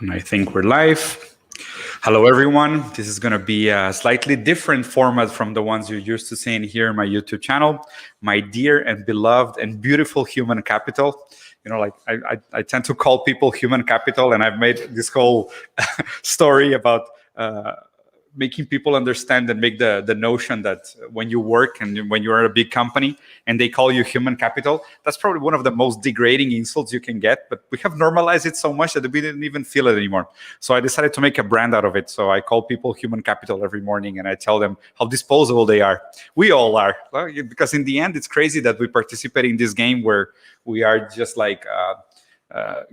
And I think we're live. Hello, everyone. This is going to be a slightly different format from the ones you're used to seeing here on my YouTube channel. My dear and beloved and beautiful human capital. I tend to call people human capital, and I've made this whole story about making people understand and make the notion that when you work and when you're at a big company and they call you human capital, that's probably one of the most degrading insults you can get. But we have normalized it so much that we didn't even feel it anymore. So I decided to make a brand out of it. So I call people human capital every morning and I tell them how disposable they are. We all are. Because in the end, it's crazy that we participate in this game where we are just like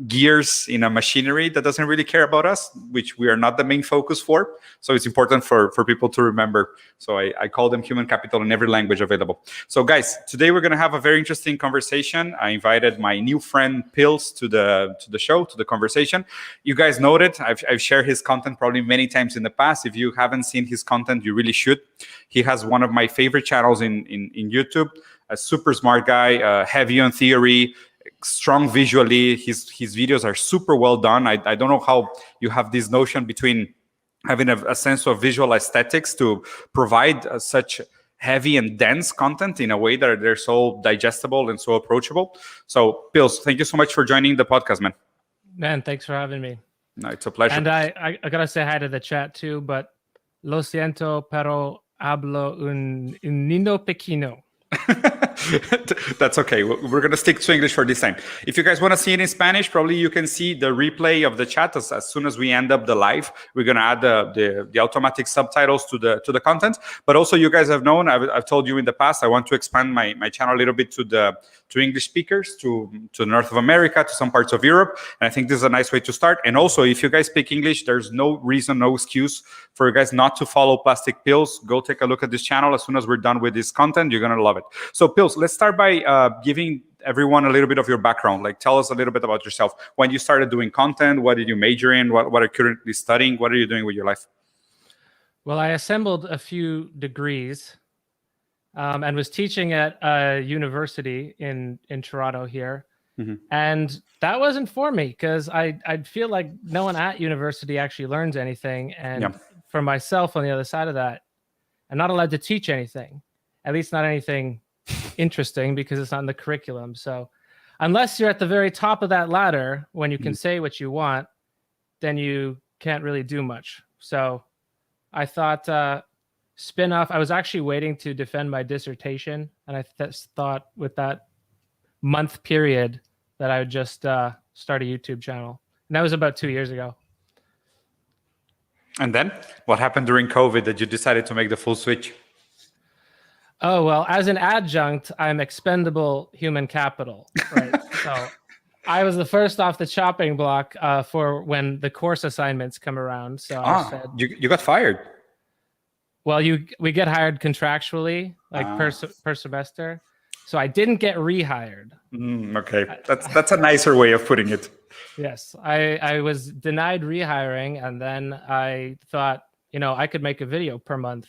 gears in a machinery that doesn't really care about us, which we are not the main focus for. So it's important for people to remember. So I call them human capital in every language available. So guys, today we're going to have a very interesting conversation. I invited my new friend Pils to the show, to the conversation. You guys know it. I've shared his content probably many times in the past. If you haven't seen his content, you really should. He has one of my favorite channels in YouTube. A super smart guy, heavy on theory, strong visually. His videos are super well done. I don't know how you have this notion between having a sense of visual aesthetics to provide such heavy and dense content in a way that they're so digestible and so approachable. So, Pils, thank you so much for joining the podcast, man. Man, thanks for having me. No, it's a pleasure. And I gotta say hi to the chat too, but lo siento, pero hablo un niño pequeño. That's okay. We're going to stick to English for this time. If you guys want to see it in Spanish, probably you can see the replay of the chat as soon as we end up the live. We're going to add the automatic subtitles to the content. But also, you guys have known, I've told you in the past, I want to expand my channel a little bit to English speakers, to the north of America, to some parts of Europe. And I think this is a nice way to start. And also, if you guys speak English, there's no reason, no excuse for you guys not to follow Plastic Pils. Go take a look at this channel. As soon as we're done with this content, you're going to love it. So, Pils, let's start by giving everyone a little bit of your background. Like, tell us a little bit about yourself. When you started doing content, what did you major in? What are you currently studying? What are you doing with your life? Well, I assembled a few degrees and was teaching at a university in Toronto here. Mm-hmm. And that wasn't for me because I'd feel like no one at university actually learns anything. And for myself on the other side of that, I'm not allowed to teach anything, at least not anything interesting, because it's not in the curriculum. So unless you're at the very top of that ladder, when you can say what you want, then you can't really do much. So I thought spin off. I was actually waiting to defend my dissertation, and I thought with that month period that I would just start a YouTube channel. And that was about 2 years ago. And then what happened during COVID that you decided to make the full switch? Oh, well, as an adjunct, I'm expendable human capital, right? So I was the first off the chopping block for when the course assignments come around. So I said, you got fired. Well, we get hired contractually, like per semester. So I didn't get rehired. Okay, that's a nicer way of putting it. Yes, I was denied rehiring, and then I thought, I could make a video per month.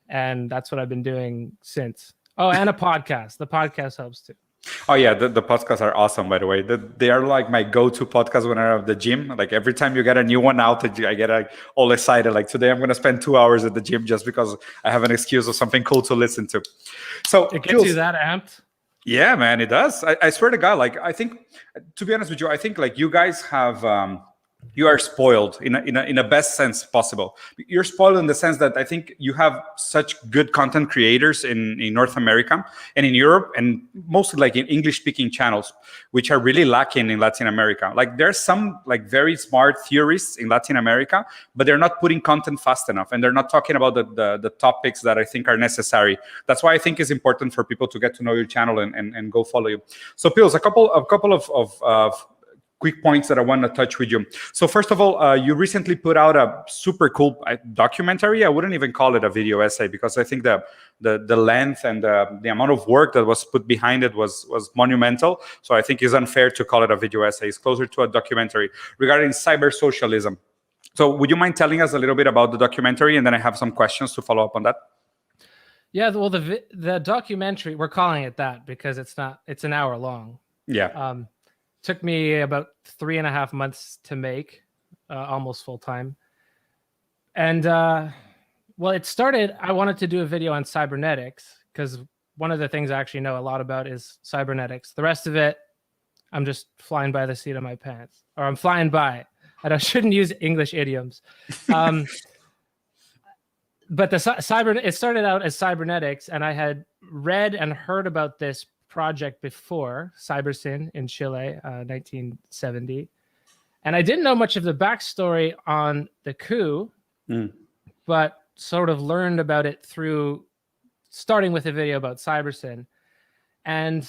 And that's what I've been doing since. Oh, and a podcast. The podcast helps too. Oh, yeah. The podcasts are awesome, by the way. They are like my go-to podcast when I'm at the gym. Like every time you get a new one out, I get all excited. Like today, I'm going to spend 2 hours at the gym just because I have an excuse of something cool to listen to. So it gets you that amped? Yeah, man, it does. I swear to God, like I think, to be honest with you, I think like you guys have... you are spoiled in a best sense possible. You're spoiled in the sense that I think you have such good content creators in North America and in Europe, and mostly like in English-speaking channels, which are really lacking in Latin America. Like there's some like very smart theorists in Latin America, but they're not putting content fast enough, and they're not talking about the topics that I think are necessary. That's why I think it's important for people to get to know your channel and go follow you. So, Pils, a couple of quick points that I want to touch with you. So first of all, you recently put out a super cool documentary. I wouldn't even call it a video essay because I think the length and the amount of work that was put behind it was monumental. So I think it's unfair to call it a video essay. It's closer to a documentary regarding cyber socialism. So would you mind telling us a little bit about the documentary, and then I have some questions to follow up on that? Yeah, well, the documentary, we're calling it that because it's an hour long. Yeah. Took me about 3.5 months to make, almost full time. And well, it started, I wanted to do a video on cybernetics because one of the things I actually know a lot about is cybernetics. The rest of it, I'm just flying by the seat of my pants, or I'm flying by. I shouldn't use English idioms. But it started out as cybernetics, and I had read and heard about this project before, Cybersyn in Chile, 1970. And I didn't know much of the backstory on the coup, but sort of learned about it through starting with a video about Cybersyn and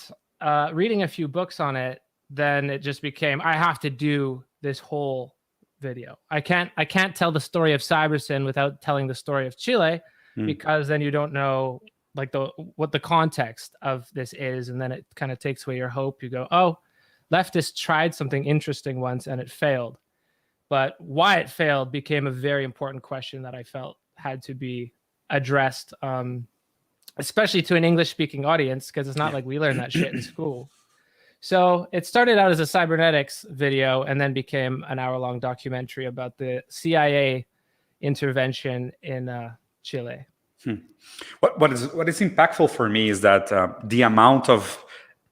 reading a few books on it. Then it just became, I have to do this whole video. I can't tell the story of Cybersyn without telling the story of Chile, because then you don't know like what the context of this is, and then it kind of takes away your hope. You go, oh, leftists tried something interesting once and it failed. But why it failed became a very important question that I felt had to be addressed, especially to an English-speaking audience, because it's not like we learn that shit in school. So it started out as a cybernetics video and then became an hour-long documentary about the CIA intervention in Chile. What is impactful for me is that the amount of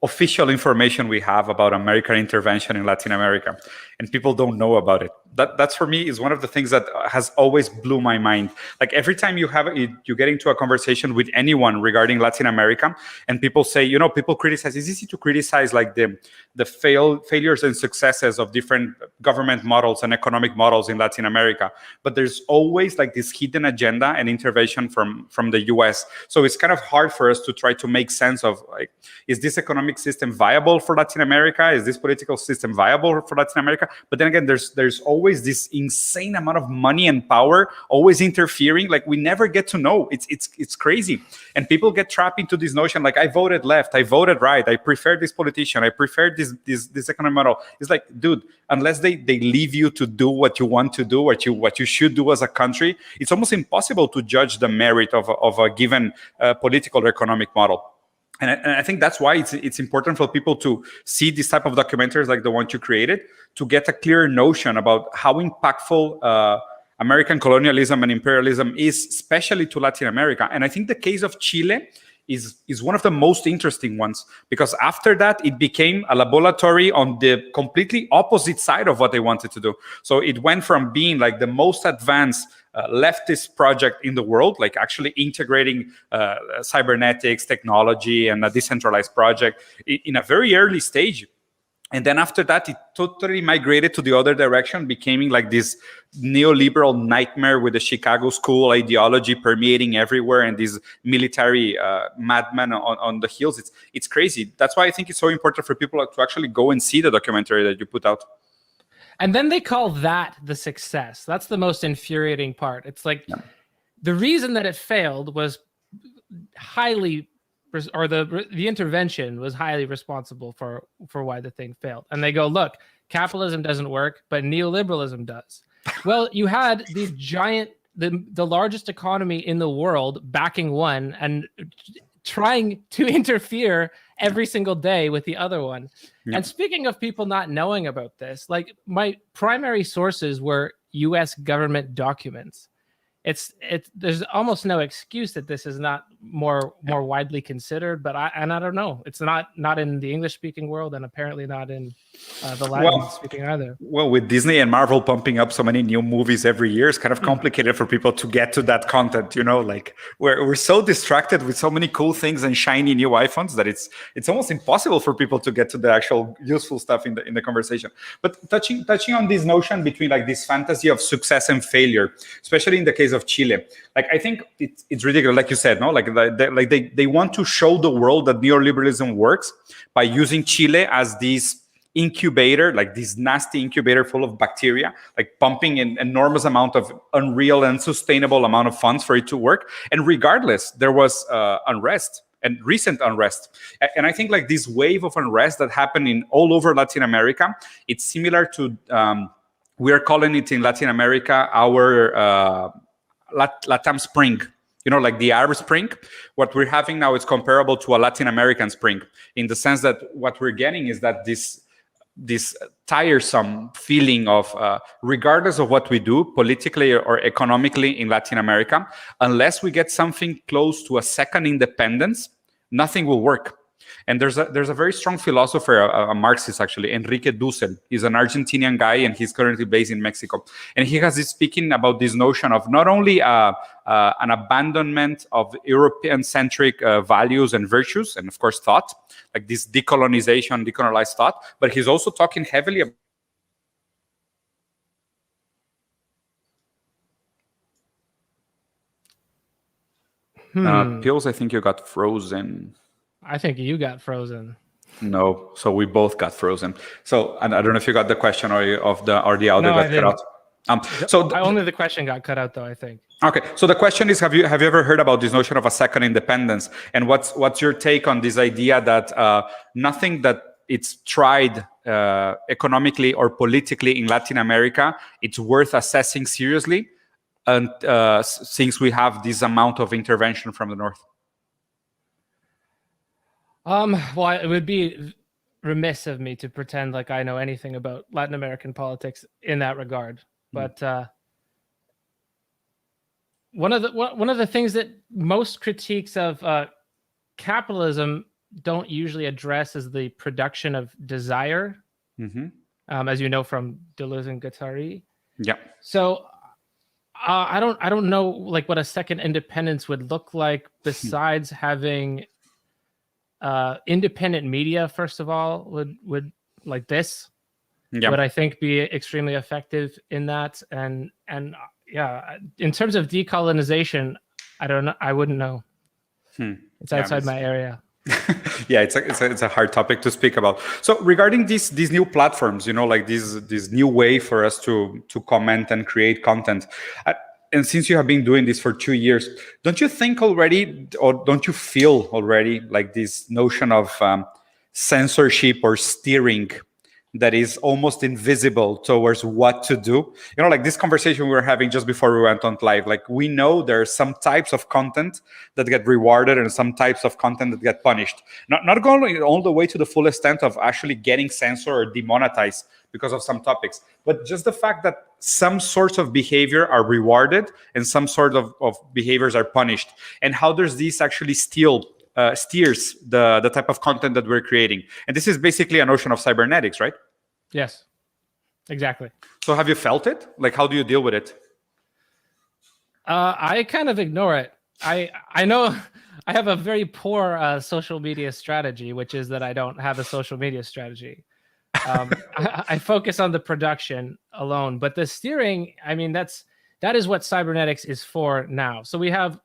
official information we have about American intervention in Latin America, and people don't know about it. That's for me is one of the things that has always blew my mind. Like every time you get into a conversation with anyone regarding Latin America, and people say, people criticize. It's easy to criticize like the failures and successes of different government models and economic models in Latin America, but there's always like this hidden agenda and intervention from the U.S. So it's kind of hard for us to try to make sense of like, is this economic system viable for Latin America? Is this political system viable for Latin America? But then again, there's always this insane amount of money and power always interfering. Like we never get to know. It's crazy, and people get trapped into this notion like I voted left, I voted right, I prefer this politician, I prefer this economic model. It's like, dude, unless they leave you to do what you want to do, what you should do as a country, it's almost impossible to judge the merit of a given political or economic model. And I think that's why it's important for people to see this type of documentaries like the one you created, to get a clear notion about how impactful American colonialism and imperialism is, especially to Latin America. And I think the case of Chile is one of the most interesting ones, because after that, it became a laboratory on the completely opposite side of what they wanted to do. So it went from being like the most advanced leftist project in the world, like actually integrating cybernetics technology and a decentralized project in a very early stage. And then after that, it totally migrated to the other direction, becoming like this neoliberal nightmare with the Chicago school ideology permeating everywhere and these military madmen on the heels. It's crazy. That's why I think it's so important for people to actually go and see the documentary that you put out. And then they call that the success. That's the most infuriating part. It's like the reason that it failed was the intervention was highly responsible for why the thing failed. And they go, look, capitalism doesn't work, but neoliberalism does. Well, you had these giant, the largest economy in the world backing one and trying to interfere every single day with the other one. Yeah. And speaking of people not knowing about this, like my primary sources were US government documents. There's almost no excuse that this is not more widely considered, but I don't know. It's not in the English speaking world, and apparently not in the Latin speaking either. Well, with Disney and Marvel pumping up so many new movies every year, it's kind of complicated for people to get to that content. Like we're so distracted with so many cool things and shiny new iPhones that it's almost impossible for people to get to the actual useful stuff in the conversation. But touching on this notion between like this fantasy of success and failure, especially in the case of Chile, like I think it's ridiculous, like you said, no, like they want to show the world that neoliberalism works by using Chile as this incubator, like this nasty incubator full of bacteria, like pumping an enormous amount of unreal and sustainable amount of funds for it to work. And regardless, there was unrest and recent unrest. And I think like this wave of unrest that happened in all over Latin America, it's similar to, we are calling it in Latin America, our Latam Spring. Like the Arab Spring, what we're having now is comparable to a Latin American Spring, in the sense that what we're getting is that this this tiresome feeling of regardless of what we do politically or economically in Latin America, unless we get something close to a second independence, nothing will work. And there's a very strong philosopher, a Marxist actually, Enrique Dussel. He's an Argentinian guy, and he's currently based in Mexico. And he has this speaking about this notion of not only an abandonment of European-centric values and virtues, and of course thought, like this decolonized thought, but he's also talking heavily about Pills. I think you got frozen. I think you got frozen. No, so we both got frozen. So and I don't know if you got the question or the audio got cut out. Only the question got cut out, though, I think. Okay, so the question is: Have you ever heard about this notion of a second independence? And what's your take on this idea that nothing that it's tried economically or politically in Latin America, it's worth assessing seriously, and since we have this amount of intervention from the north? Well, it would be remiss of me to pretend like I know anything about Latin American politics in that regard. But one of the things that most critiques of capitalism don't usually address is the production of desire, as you know from Deleuze and Guattari. Yeah. So I don't know like what a second independence would look like besides having independent media. First of all, would like this would I think be extremely effective in that, and yeah, in terms of decolonization, I don't know. I wouldn't know. It's outside my area. Yeah, it's a hard topic to speak about. So regarding these new platforms, like this new way for us to comment and create content. And since you have been doing this for 2 years, don't you think already, or don't you feel already like this notion of censorship or steering that is almost invisible towards what to do? Like this conversation we were having just before we went on live, like we know there are some types of content that get rewarded and some types of content that get punished. Not going all the way to the full extent of actually getting censored or demonetized because of some topics, but just the fact that some sorts of behavior are rewarded and some sort of behaviors are punished, and how does this actually steers the type of content that we're creating. And this is basically a notion of cybernetics, right? Yes, exactly. So have you felt it? Like, how do you deal with it? I kind of ignore it. I know I have a very poor social media strategy, which is that I don't have a social media strategy. I focus on the production alone, but the steering, I mean, that is what cybernetics is for now. So we have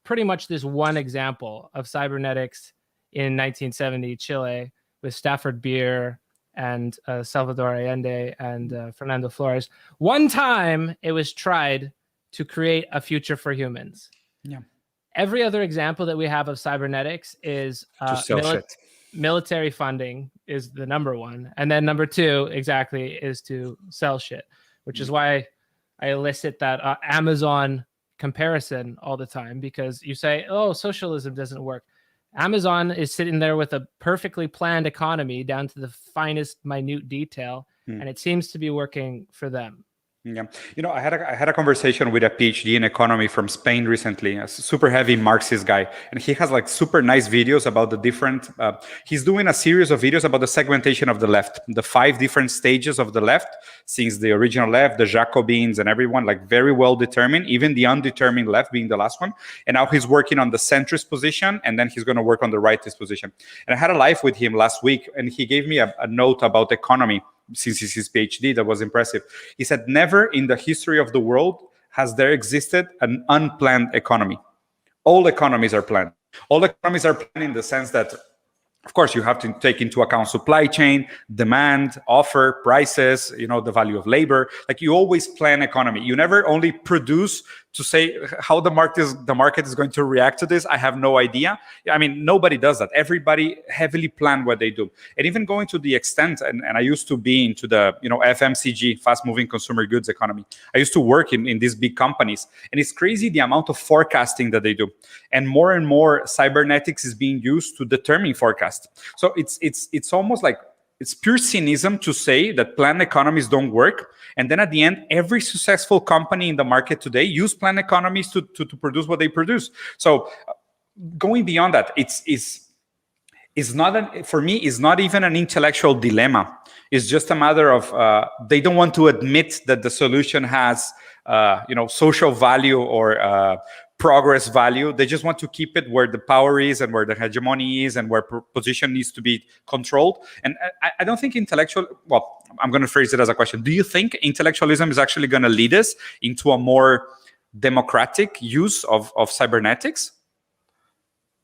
pretty much this one example of cybernetics in 1970 Chile with Stafford Beer and Salvador Allende and Fernando Flores. One time it was tried to create a future for humans. Yeah. Every other example that we have of cybernetics is military funding is the number one. And then number two, exactly, is to sell shit, which is why I elicit that Amazon comparison all the time, because you say, oh, socialism doesn't work. Amazon is sitting there with a perfectly planned economy down to the finest minute detail, and it seems to be working for them. Yeah, I had a conversation with a PhD in economy from Spain recently, a super heavy Marxist guy, and he has like super nice videos about the different. He's doing a series of videos about the segmentation of the left, the 5 different stages of the left, since the original left, the Jacobins, and everyone, like very well determined, even the undetermined left being the last one. And now he's working on the centrist position, and then he's going to work on the rightist position. And I had a live with him last week, and he gave me a note about economy. Since it's his PhD, that was impressive. He said, never in the history of the world has there existed an unplanned economy. All economies are planned. All economies are planned in the sense that, of course, you have to take into account supply chain, demand, offer, prices, the value of labor. Like you always plan economy. You never only produce to say how the market is going to react to this. I have no idea. I mean, nobody does that. Everybody heavily plan what they do. And even going to the extent, and I used to be into the, FMCG, fast moving consumer goods economy. I used to work in these big companies, and it's crazy the amount of forecasting that they do. And more cybernetics is being used to determine forecast. So it's almost like it's pure cynicism to say that planned economies don't work, and then at the end, every successful company in the market today use planned economies to produce what they produce. So going beyond that, it's not for me. It's not even an intellectual dilemma. It's just a matter of they don't want to admit that the solution has social value or progress value. They just want to keep it where the power is and where the hegemony is and where position needs to be controlled. And I don't think well, I'm going to phrase it as a question. Do you think intellectualism is actually going to lead us into a more democratic use of cybernetics?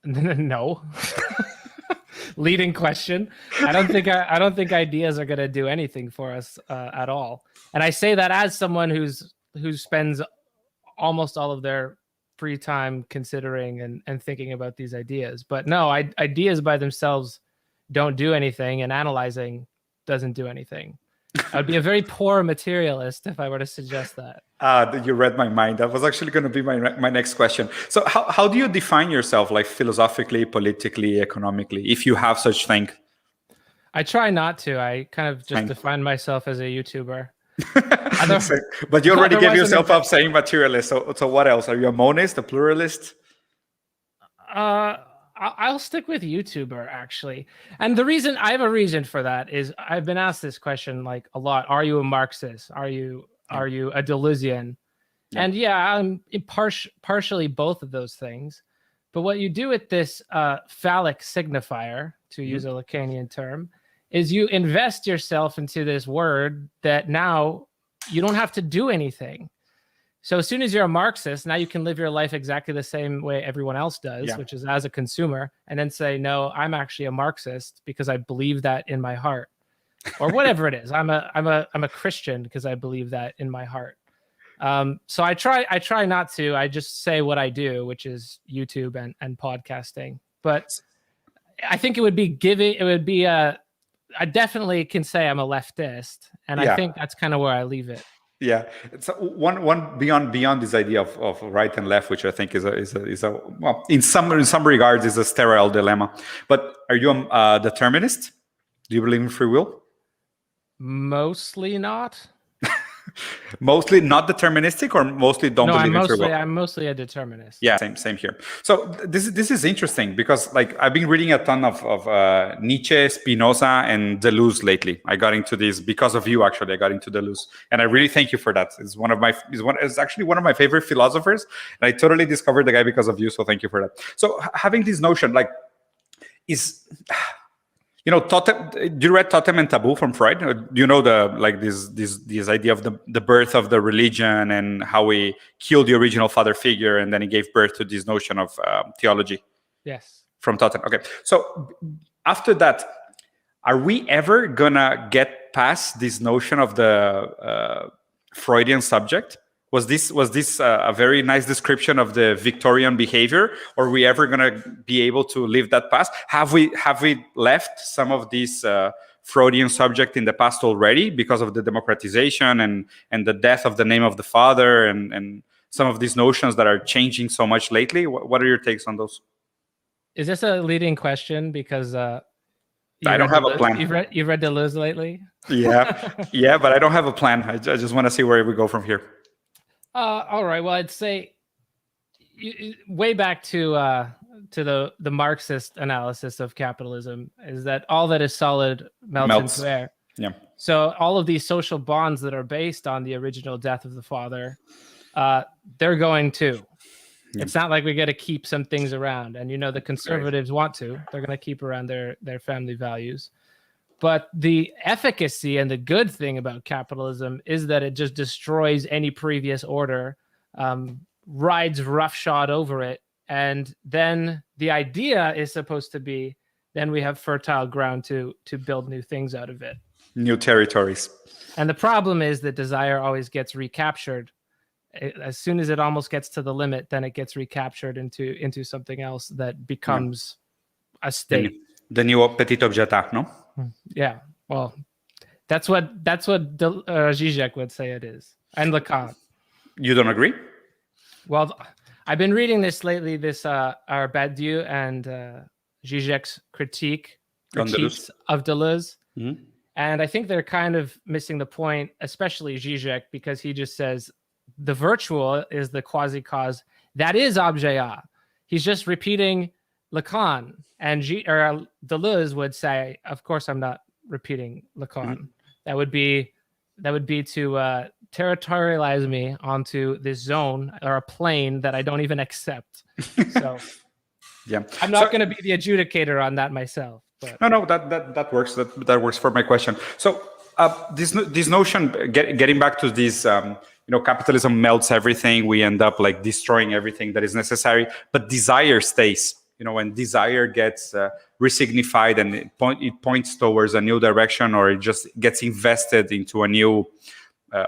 No. Leading question. I don't think ideas are going to do anything for us at all. And I say that as someone who spends almost all of their free time considering and thinking about these ideas. But no, ideas by themselves don't do anything, and analyzing doesn't do anything. I'd be a very poor materialist if I were to suggest that. You read my mind. That was actually going to be my next question. So how do you define yourself, like philosophically, politically, economically, if you have such thing? I try not to. I kind of just define myself as a YouTuber. But you already gave yourself up saying materialist. So what else? Are you a monist, a pluralist? I'll stick with YouTuber, actually. And I have a reason for that is I've been asked this question like a lot. Are you a Marxist? Are you a Deleuzian? Yeah. And yeah, I'm partially both of those things. But what you do with this phallic signifier, to use a Lacanian term, is you invest yourself into this word that now you don't have to do anything. So as soon as you're a Marxist, now you can live your life exactly the same way everyone else does, which is as a consumer, and then say, no, I'm actually a Marxist because I believe that in my heart, or whatever it is. I'm a Christian because I believe that in my heart. So I try not to. I just say what I do, which is YouTube and podcasting. But I think it would be I definitely can say I'm a leftist, and I think that's kind of where I leave it. Yeah, it's one beyond this idea of right and left, which I think is a well, in some regards is a sterile dilemma. But are you a determinist? Do you believe in free will? Mostly not. Mostly not deterministic, or mostly don't believe in free will? I'm mostly a determinist. Yeah, same here. So this is interesting because like I've been reading a ton of Nietzsche, Spinoza, and Deleuze lately. I got into this because of you. Actually, I got into Deleuze, and I really thank you for that. It's actually one of my favorite philosophers, and I totally discovered the guy because of you. So thank you for that. So having this notion, like, Totem, do you read Totem and Taboo from Freud? Do you know this idea of the birth of the religion and how he killed the original father figure and then he gave birth to this notion of theology? Yes. From Totem. Okay. So after that, are we ever gonna get past this notion of the Freudian subject? Was this a very nice description of the Victorian behavior? Or are we ever going to be able to live that past? Have we left some of this Freudian subject in the past already because of the democratization and the death of the name of the father and some of these notions that are changing so much lately? What are your takes on those? Is this a leading question? Because I don't have a plan. You've read Deleuze lately? Yeah, but I don't have a plan. I just want to see where we go from here. All right. Well, I'd say way back to the Marxist analysis of capitalism is that all that is solid melts into air. Yeah. So all of these social bonds that are based on the original death of the father, they're going too. Yeah. It's not like we get to keep some things around, and the conservatives want to. They're going to keep around their family values. But the efficacy and the good thing about capitalism is that it just destroys any previous order, rides roughshod over it. And then the idea is supposed to be, then we have fertile ground to build new things out of it. New territories. And the problem is that desire always gets recaptured. As soon as it almost gets to the limit, then it gets recaptured into something else that becomes a state. The new petit objet, no? Yeah, well, that's what Zizek would say it is, and Lacan. You don't agree? Well, I've been reading this lately. This our Badiou and Zizek's critiques of Deleuze, Mm-hmm. And I think they're kind of missing the point, especially Zizek, because he just says the virtual is the quasi-cause. That is objet A. He's just repeating Lacan. And Deleuze would say, of course, I'm not repeating Lacan. Mm-hmm. That would be to territorialize me onto this zone or a plane that I don't even accept. So yeah, I'm not going to be the adjudicator on that myself. But. No, that works. That works for my question. So this notion, getting back to this, capitalism melts everything. We end up like destroying everything that is necessary, but desire stays. When desire gets resignified and it points towards a new direction, or it just gets invested into a new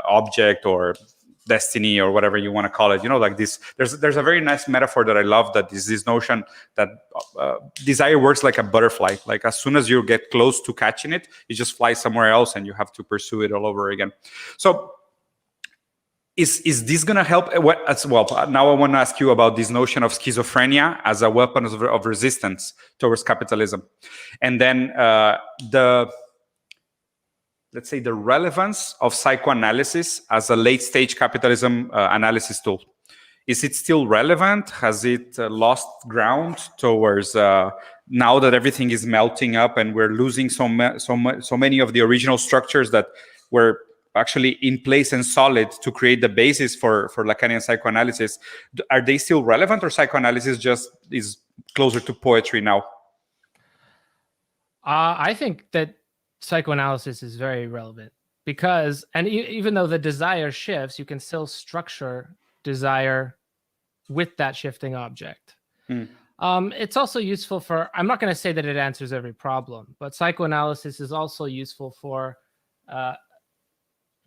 object or destiny or whatever you want to call it, like this. There's a very nice metaphor that I love, that is this notion that desire works like a butterfly. Like as soon as you get close to catching it, it just flies somewhere else and you have to pursue it all over again. So is this going to help? Now I want to ask you about this notion of schizophrenia as a weapon of resistance towards capitalism, and then let's say the relevance of psychoanalysis as a late-stage capitalism analysis tool. Is it still relevant? Has it lost ground towards now that everything is melting up and we're losing so many of the original structures that were actually in place and solid to create the basis for Lacanian psychoanalysis? Are they still relevant, or psychoanalysis just is closer to poetry now? I think that psychoanalysis is very relevant because, and even though the desire shifts, you can still structure desire with that shifting object. It's also useful for, I'm not going to say that it answers every problem, but psychoanalysis is also useful for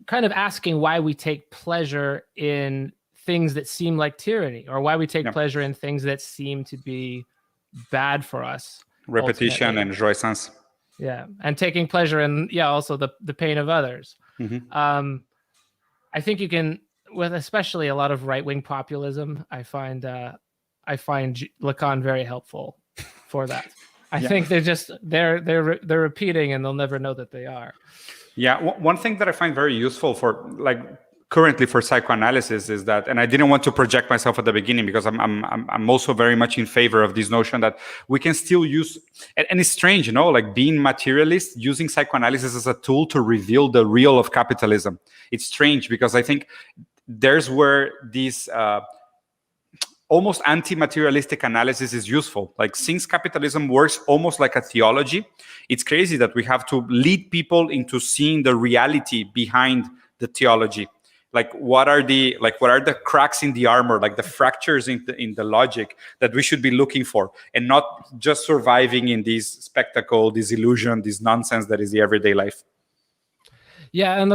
kind of asking why we take pleasure in things that seem like tyranny, or why we take pleasure in things that seem to be bad for us. Repetition ultimately. And jouissance. Yeah, and taking pleasure in also the pain of others. Mm-hmm. I think you can, with especially a lot of right-wing populism, I find Lacan very helpful for that. I think they're repeating and they'll never know that they are. Yeah, one thing that I find very useful for currently for psychoanalysis is that, and I didn't want to project myself at the beginning because I'm also very much in favor of this notion that we can still use, and it's strange, like being materialist, using psychoanalysis as a tool to reveal the real of capitalism. It's strange because I think there's where this almost anti-materialistic analysis is useful. Like, since capitalism works almost like a theology, it's crazy that we have to lead people into seeing the reality behind the theology. What are the cracks in the armor, like the fractures in the logic that we should be looking for, and not just surviving in this spectacle, this illusion, this nonsense that is the everyday life. Yeah, and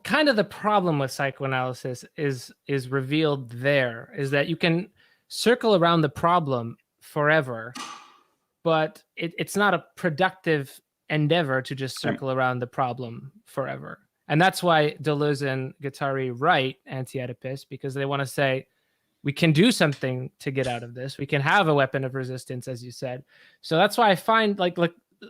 kind of the problem with psychoanalysis is revealed there, is that you can circle around the problem forever, but it's not a productive endeavor to just circle around the problem forever. And that's why Deleuze and Guattari write Anti-Oedipus, because they want to say, we can do something to get out of this. We can have a weapon of resistance, as you said. So that's why I find like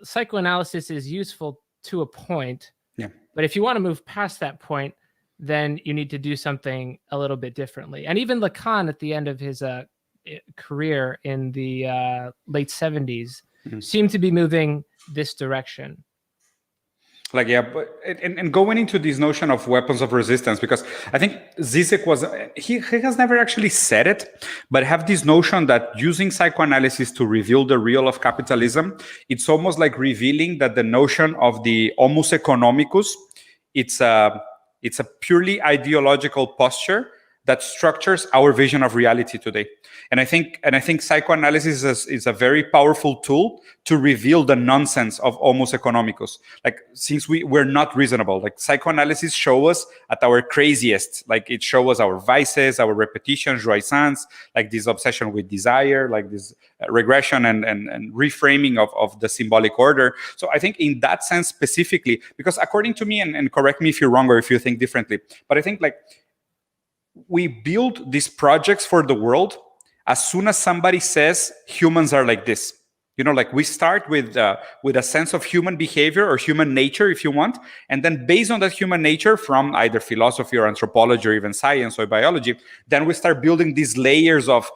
psychoanalysis is useful to a point. Yeah. But if you want to move past that point, then you need to do something a little bit differently. And even Lacan, at the end of his career in the late 70s, seemed to be moving this direction. And going into this notion of weapons of resistance, because I think Zizek he has never actually said it, but have this notion that using psychoanalysis to reveal the real of capitalism, it's almost like revealing that the notion of the homus economicus, it's a purely ideological posture that structures our vision of reality today. And I think psychoanalysis is a very powerful tool to reveal the nonsense of homus economicus. Since we're not reasonable, psychoanalysis shows us at our craziest. It shows us our vices, our repetition, jouissance, this obsession with desire, this regression and reframing of the symbolic order. So I think in that sense specifically, because according to me, and correct me if you're wrong or if you think differently, but I think we build these projects for the world as soon as somebody says humans are like this. You know, like we start with a sense of human behavior or human nature, if you want, and then based on that human nature from either philosophy or anthropology or even science or biology, then we start building these layers of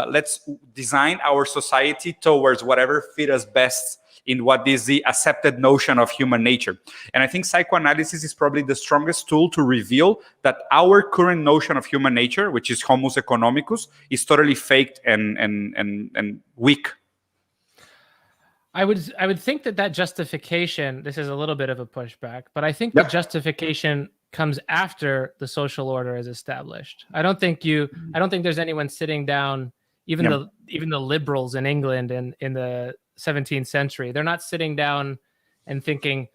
let's design our society towards whatever fit us best in what is the accepted notion of human nature. And I think psychoanalysis is probably the strongest tool to reveal that our current notion of human nature, which is homus economicus, is totally faked and weak. I would think that justification, this is a little bit of a pushback, but I think the justification comes after the social order is established. I don't think there's anyone sitting down, even the liberals in England in the 17th century, they're not sitting down and thinking,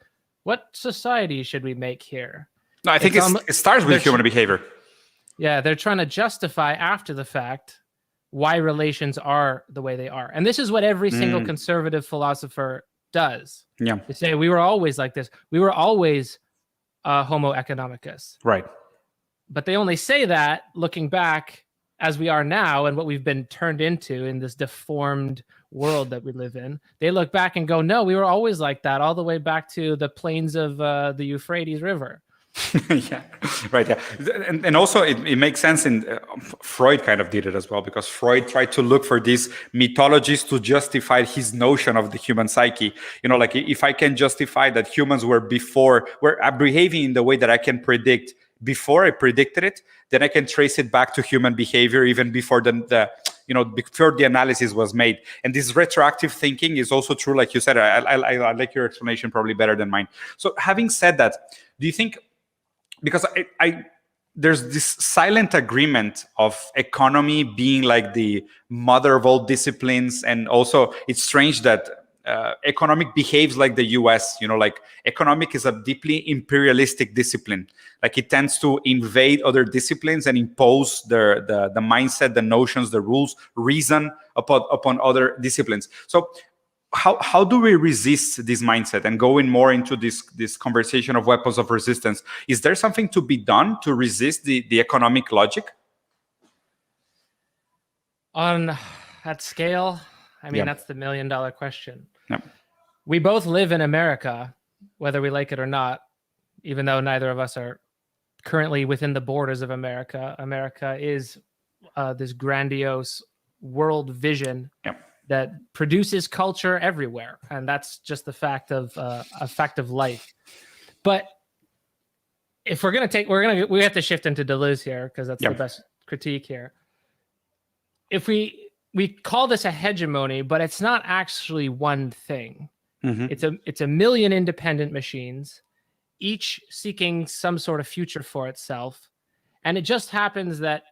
what society should we make here? No, I think it starts with human behavior. Yeah, they're trying to justify after the fact why relations are the way they are. And this is what every single conservative philosopher does. Yeah. They say, we were always like this. We were always homo economicus. Right. But they only say that looking back as we are now and what we've been turned into in this deformed world that we live in. They look back and go, no, we were always like that, all the way back to the plains of the Euphrates River. Yeah, right. Yeah, and also it makes sense. In Freud kind of did it as well, because Freud tried to look for these mythologies to justify his notion of the human psyche. You know, like if I can justify that humans were behaving in the way that I can predict before I predicted it, then I can trace it back to human behavior even before before the analysis was made. And this retroactive thinking is also true, like you said. I like your explanation probably better than mine. So having said that, do you think, because there's this silent agreement of economy being like the mother of all disciplines, and also it's strange that economic behaves like the US, you know, like economic is a deeply imperialistic discipline. Like it tends to invade other disciplines and impose the mindset, the notions, the rules, reason upon other disciplines. So how do we resist this mindset and going more into this conversation of weapons of resistance? Is there something to be done to resist the economic logic? On that scale, I mean, that's the $1 million question. Yeah. We both live in America, whether we like it or not, even though neither of us are currently within the borders of America. America is this grandiose world vision that produces culture everywhere, and that's just the fact of life. But if we're gonna we have to shift into Deleuze here, because that's the best critique here. If we call this a hegemony, but it's not actually one thing. Mm-hmm. It's a million independent machines, each seeking some sort of future for itself, and it just happens that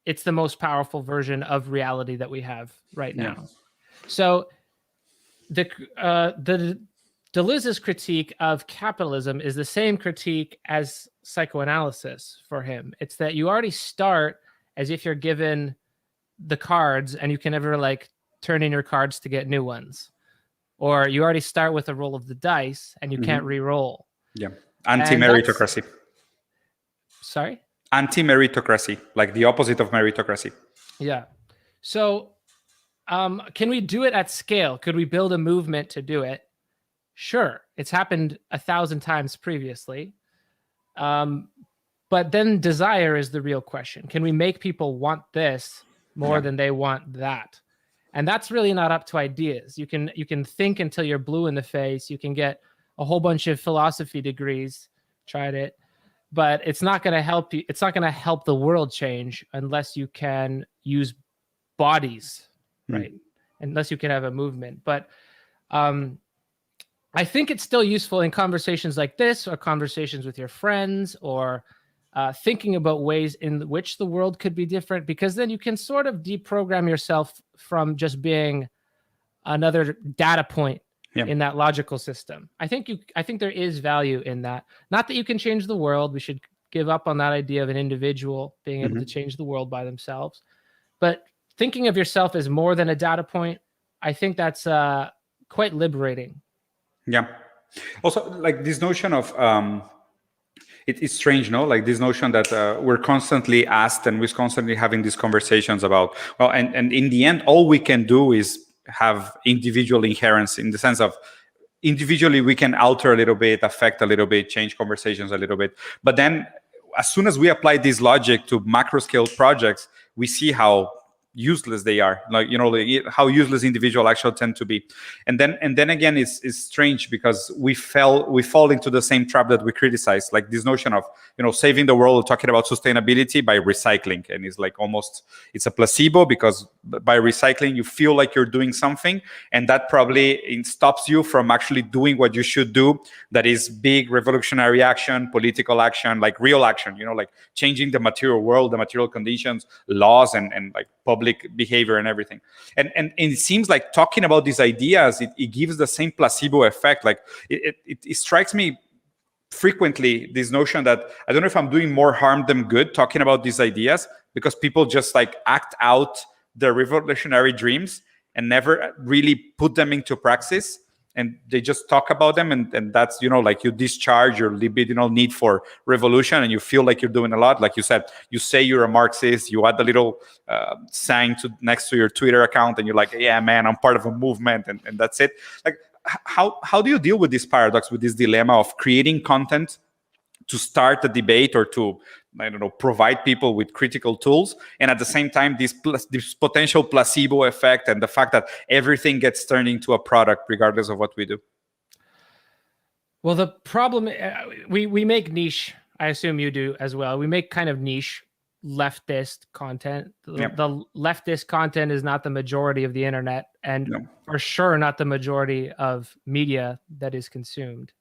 it's the most powerful version of reality that we have right now. Yeah. So the Deleuze's critique of capitalism is the same critique as psychoanalysis for him. It's that you already start as if you're given the cards and you can never like turn in your cards to get new ones, or you already start with a roll of the dice and you can't re-roll. Yeah. Anti-meritocracy. Sorry? Anti-meritocracy, like the opposite of meritocracy. Yeah. So can we do it at scale? Could we build a movement to do it? Sure. It's happened 1,000 times previously. But then desire is the real question. Can we make people want this more than they want that? And that's really not up to ideas. You can think until you're blue in the face. You can get a whole bunch of philosophy degrees, tried it, but it's not going to help you. It's not going to help the world change unless you can use bodies, right? Unless you can have a movement. But I think it's still useful in conversations like this, or conversations with your friends, or thinking about ways in which the world could be different, because then you can sort of deprogram yourself from just being another data point in that logical system. I think there is value in that. Not that you can change the world. We should give up on that idea of an individual being able to change the world by themselves. But thinking of yourself as more than a data point, I think that's quite liberating. Yeah. Also, like this notion of it's strange, no? Like this notion that we're constantly asked and we're constantly having these conversations about, well, and in the end, all we can do is have individual inherence in the sense of individually we can alter a little bit, affect a little bit, change conversations a little bit. But then as soon as we apply this logic to macro scale projects, we see how useless they are, like how useless individual actually tend to be. And then again, it's strange because we fall into the same trap that we criticize, like this notion of saving the world, talking about sustainability by recycling. And it's like it's a placebo, because by recycling you feel like you're doing something, and that probably stops you from actually doing what you should do, that is big revolutionary action, political action, like real action, like changing the material world, the material conditions, laws, and like public behavior and everything. And it seems like talking about these ideas, it gives the same placebo effect. Like it strikes me frequently, this notion that I don't know if I'm doing more harm than good talking about these ideas, because people just like act out their revolutionary dreams and never really put them into praxis. And they just talk about them, and that's like you discharge your libidinal need for revolution, and you feel like you're doing a lot. Like you said, you say you're a Marxist, you add a little sign next to your Twitter account, and you're like, yeah, man, I'm part of a movement, and that's it. Like, how do you deal with this paradox, with this dilemma of creating content to start a debate or to, I don't know, provide people with critical tools, and at the same time this potential placebo effect and the fact that everything gets turned into a product regardless of what we do? Well, the problem, we make niche, I assume you do as well, we make kind of niche leftist content. The leftist content is not the majority of the internet, and for sure not the majority of media that is consumed.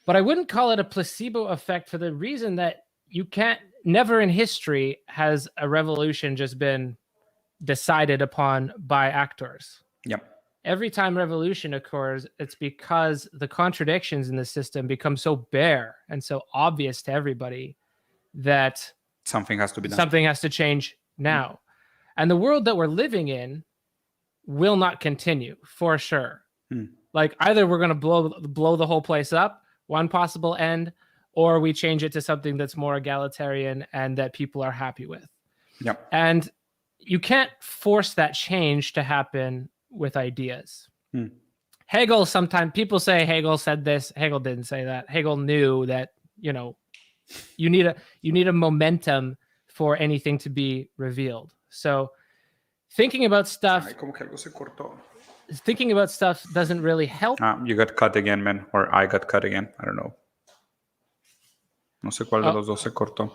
But I wouldn't call it a placebo effect for the reason that never in history has a revolution just been decided upon by actors. Every time revolution occurs, it's because the contradictions in the system become so bare and so obvious to everybody that something has to be done. Something has to change now. And the world that we're living in will not continue, for sure. Like, either we're going to blow the whole place up, one possible end, or we change it to something that's more egalitarian and that people are happy with. And you can't force that change to happen with ideas. Hegel, sometimes people say Hegel said this. Hegel didn't say that. Hegel knew that, you need a momentum for anything to be revealed. So thinking about stuff doesn't really help. You got cut again, man. Or I got cut again. I don't know. No sé cuál de los dos se cortó.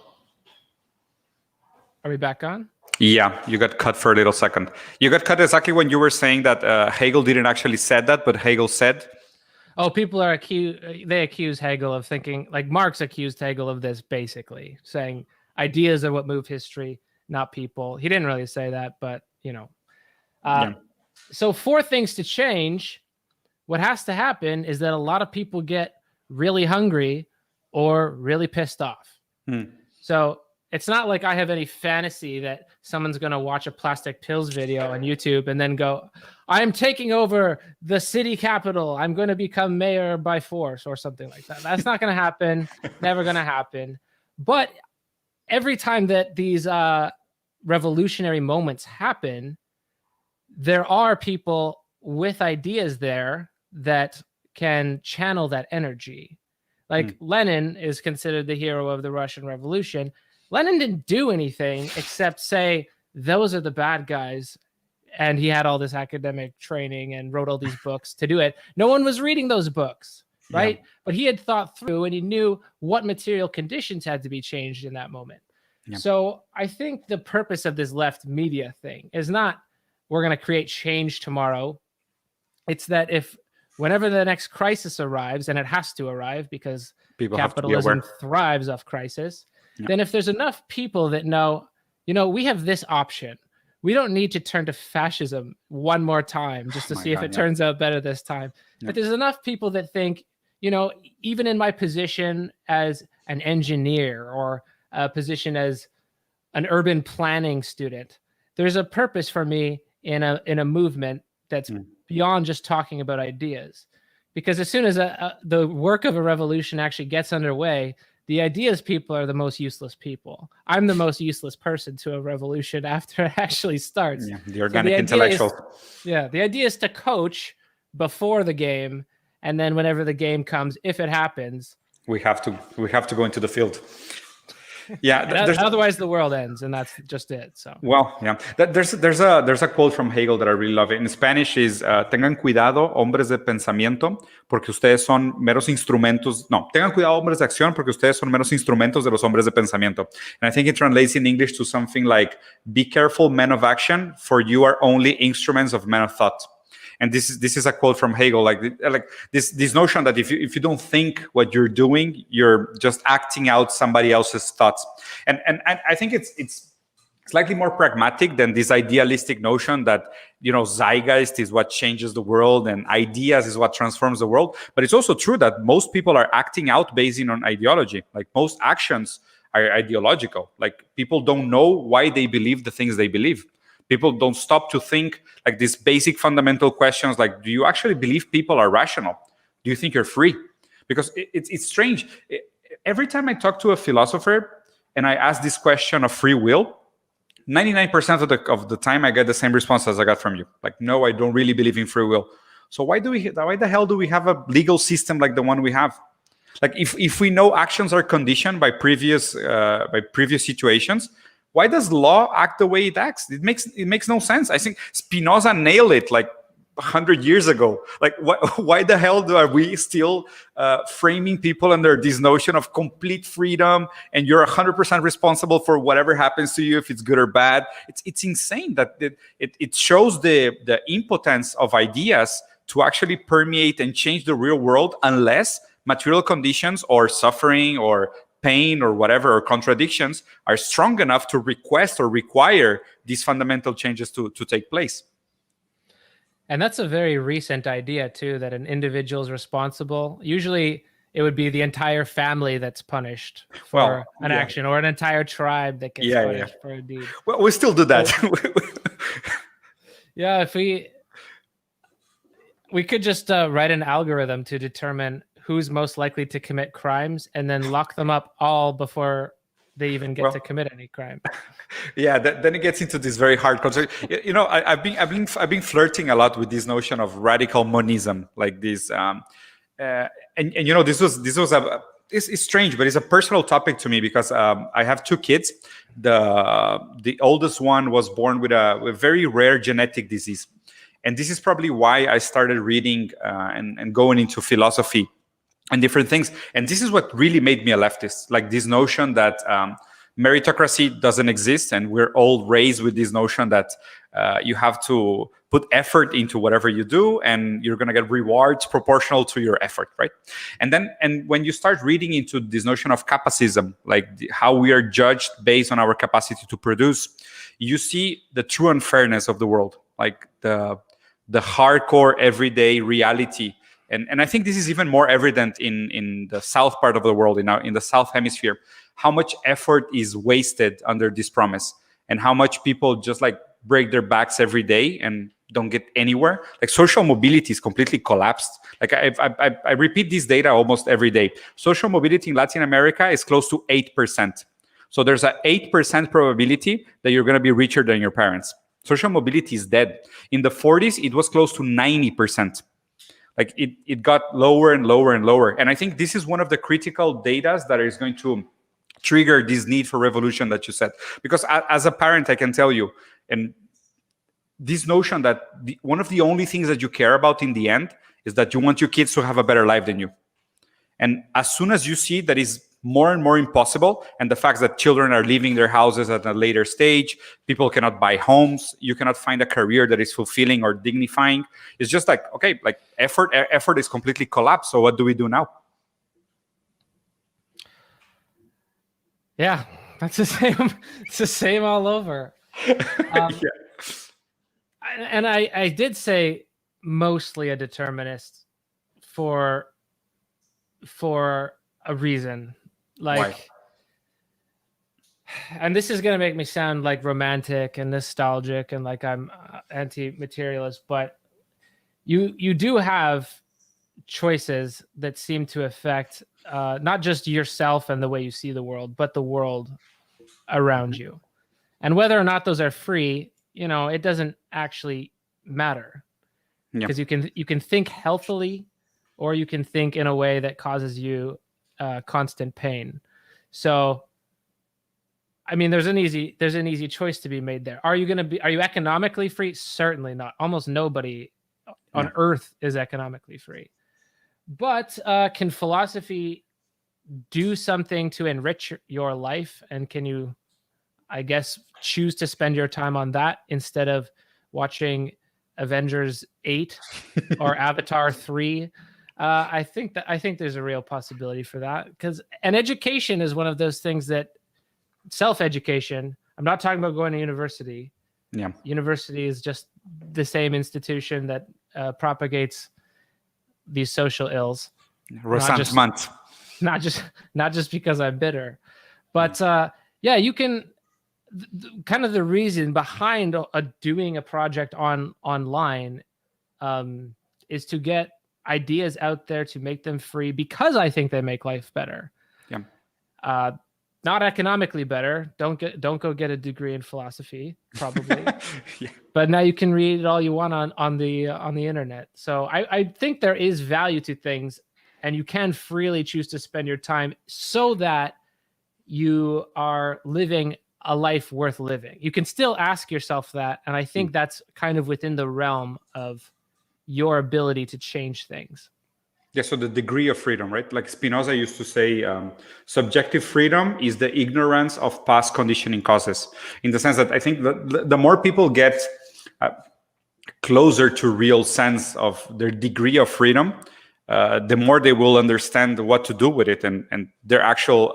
Are we back on? Yeah, you got cut for a little second. You got cut exactly when you were saying that Hegel didn't actually said that, but Hegel said. Oh, people are accuse Hegel of thinking, like Marx accused Hegel of this, basically saying ideas are what move history, not people. He didn't really say that, but So for things to change, what has to happen is that a lot of people get really hungry or really pissed off. So it's not like I have any fantasy that someone's going to watch a Plastic Pills video on YouTube and then go, I'm taking over the city capital. I'm going to become mayor by force or something like that. That's not going to happen. Never going to happen. But every time that these revolutionary moments happen, there are people with ideas there that can channel that energy. Like Lenin is considered the hero of the Russian Revolution. Lenin didn't do anything except say, those are the bad guys. And he had all this academic training and wrote all these books to do it. No one was reading those books, right? But he had thought through and he knew what material conditions had to be changed in that moment. So I think the purpose of this left media thing is not we're going to create change tomorrow. It's that whenever the next crisis arrives, and it has to arrive because people capitalism thrives off crisis, then if there's enough people that know, we have this option. We don't need to turn to fascism one more time just to see if it turns out better this time. But there's enough people that think, even in my position as an engineer or a position as an urban planning student, there's a purpose for me in a movement that's beyond just talking about ideas. Because as soon as the work of a revolution actually gets underway, the ideas people are the most useless people. I'm the most useless person to a revolution after it actually starts. Yeah, the organic intellectual. The idea is to coach before the game, and then whenever the game comes, if it happens, we have to go into the field. Yeah, otherwise the world ends, and that's just it. So well, yeah, there's a quote from Hegel that I really love. In Spanish is tengan cuidado, hombres de pensamiento, porque ustedes son meros instrumentos. No, tengan cuidado, hombres de acción, porque ustedes son meros instrumentos de los hombres de pensamiento. And I think it translates in English to something like, be careful, men of action, for you are only instruments of men of thought. And this is a quote from Hegel, like this notion that if you don't think what you're doing, you're just acting out somebody else's thoughts. And I think it's slightly more pragmatic than this idealistic notion that, zeitgeist is what changes the world and ideas is what transforms the world. But it's also true that most people are acting out based on ideology. Like most actions are ideological. Like people don't know why they believe the things they believe. People don't stop to think like these basic fundamental questions like, do you actually believe people are rational? Do you think you're free? Because it's strange. Every time I talk to a philosopher and I ask this question of free will, 99% of the time I get the same response as I got from you. Like, no, I don't really believe in free will. So why the hell do we have a legal system like the one we have? Like if we know actions are conditioned by previous situations, why does law act the way it acts? It makes no sense. I think Spinoza nailed it like 100 years ago. Like, why the hell are we still framing people under this notion of complete freedom and you're 100% responsible for whatever happens to you, if it's good or bad? It's insane that it shows the impotence of ideas to actually permeate and change the real world unless material conditions or suffering or pain or whatever, or contradictions are strong enough to request or require these fundamental changes to take place. And that's a very recent idea too, that an individual is responsible. Usually it would be the entire family that's punished for an action, or an entire tribe that gets punished for a deed. Well, we still do that. Yeah, if we could just write an algorithm to determine who's most likely to commit crimes and then lock them up all before they even get to commit any crime. Yeah, then it gets into this very hard concept. I've been flirting a lot with this notion of radical monism, like this. This was it's strange, but it's a personal topic to me because I have two kids. The oldest one was born with a very rare genetic disease, and this is probably why I started reading and going into philosophy and different things. And this is what really made me a leftist, like this notion that meritocracy doesn't exist, and we're all raised with this notion that you have to put effort into whatever you do and you're going to get rewards proportional to your effort, right? And when you start reading into this notion of capacism, like how we are judged based on our capacity to produce, you see the true unfairness of the world, like the hardcore everyday reality. And I think this is even more evident in the south part of the world, in the south hemisphere, how much effort is wasted under this promise, and how much people just like break their backs every day and don't get anywhere. Like social mobility is completely collapsed. Like I repeat this data almost every day. Social mobility in Latin America is close to 8%. So there's an 8% probability that you're going to be richer than your parents. Social mobility is dead. In the 40s, it was close to 90%. Like it got lower and lower and lower. And I think this is one of the critical data that is going to trigger this need for revolution that you said. Because as a parent, I can tell you, and this notion that one of the only things that you care about in the end is that you want your kids to have a better life than you. And as soon as you see that is more and more impossible, and the fact that children are leaving their houses at a later stage, people cannot buy homes, you cannot find a career that is fulfilling or dignifying. It's just like, okay, like effort is completely collapsed. So what do we do now? Yeah, that's the same. It's the same all over. And I did say mostly a determinist for a reason. Like, why? And this is going to make me sound like romantic and nostalgic and like I'm anti-materialist, but you do have choices that seem to affect not just yourself and the way you see the world, but the world around you. And whether or not those are free, it doesn't actually matter, because you can think healthily, or you can think in a way that causes you constant pain. So, I mean, there's an easy choice to be made there. Are you economically free? Certainly not. Almost nobody on earth is economically free. But can philosophy do something to enrich your life? And can you, I guess, choose to spend your time on that instead of watching Avengers 8 or Avatar 3? I think there's a real possibility for that, because education is one of those things that self-education. I'm not talking about going to university. Yeah. University is just the same institution that propagates these social ills. Resentment. Not just because I'm bitter, but you can. Kind of the reason behind doing a project online is to get ideas out there, to make them free, because I think they make life better. Yeah. Not economically better. Don't go get a degree in philosophy, probably. Yeah. But now you can read it all you want on the internet. So I think there is value to things, and you can freely choose to spend your time so that you are living a life worth living. You can still ask yourself that, and I think that's kind of within the realm of your ability to change things. Yeah, so the degree of freedom, right? Like Spinoza used to say, subjective freedom is the ignorance of past conditioning causes. In the sense that I think the more people get closer to real sense of their degree of freedom, the more they will understand what to do with it, and their actual,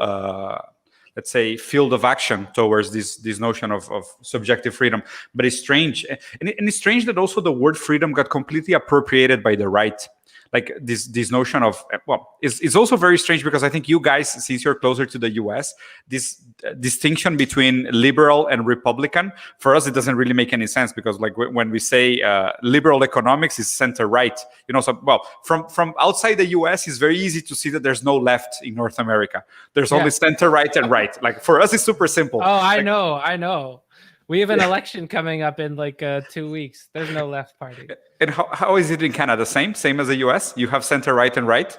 let's say, field of action towards this notion of subjective freedom. But it's strange, and it's strange that also the word freedom got completely appropriated by the right. Like this notion of, well, it's also very strange, because I think you guys, since you're closer to the US, this distinction between liberal and Republican, for us, it doesn't really make any sense, because like when we say liberal economics is center right, so, well, from outside the US, it's very easy to see that there's no left in North America. There's only center right and right. Like for us, it's super simple. Oh, I know. We have an election coming up in like 2 weeks. There's no left party. And how is it in Canada? Same as the US? You have center right and right?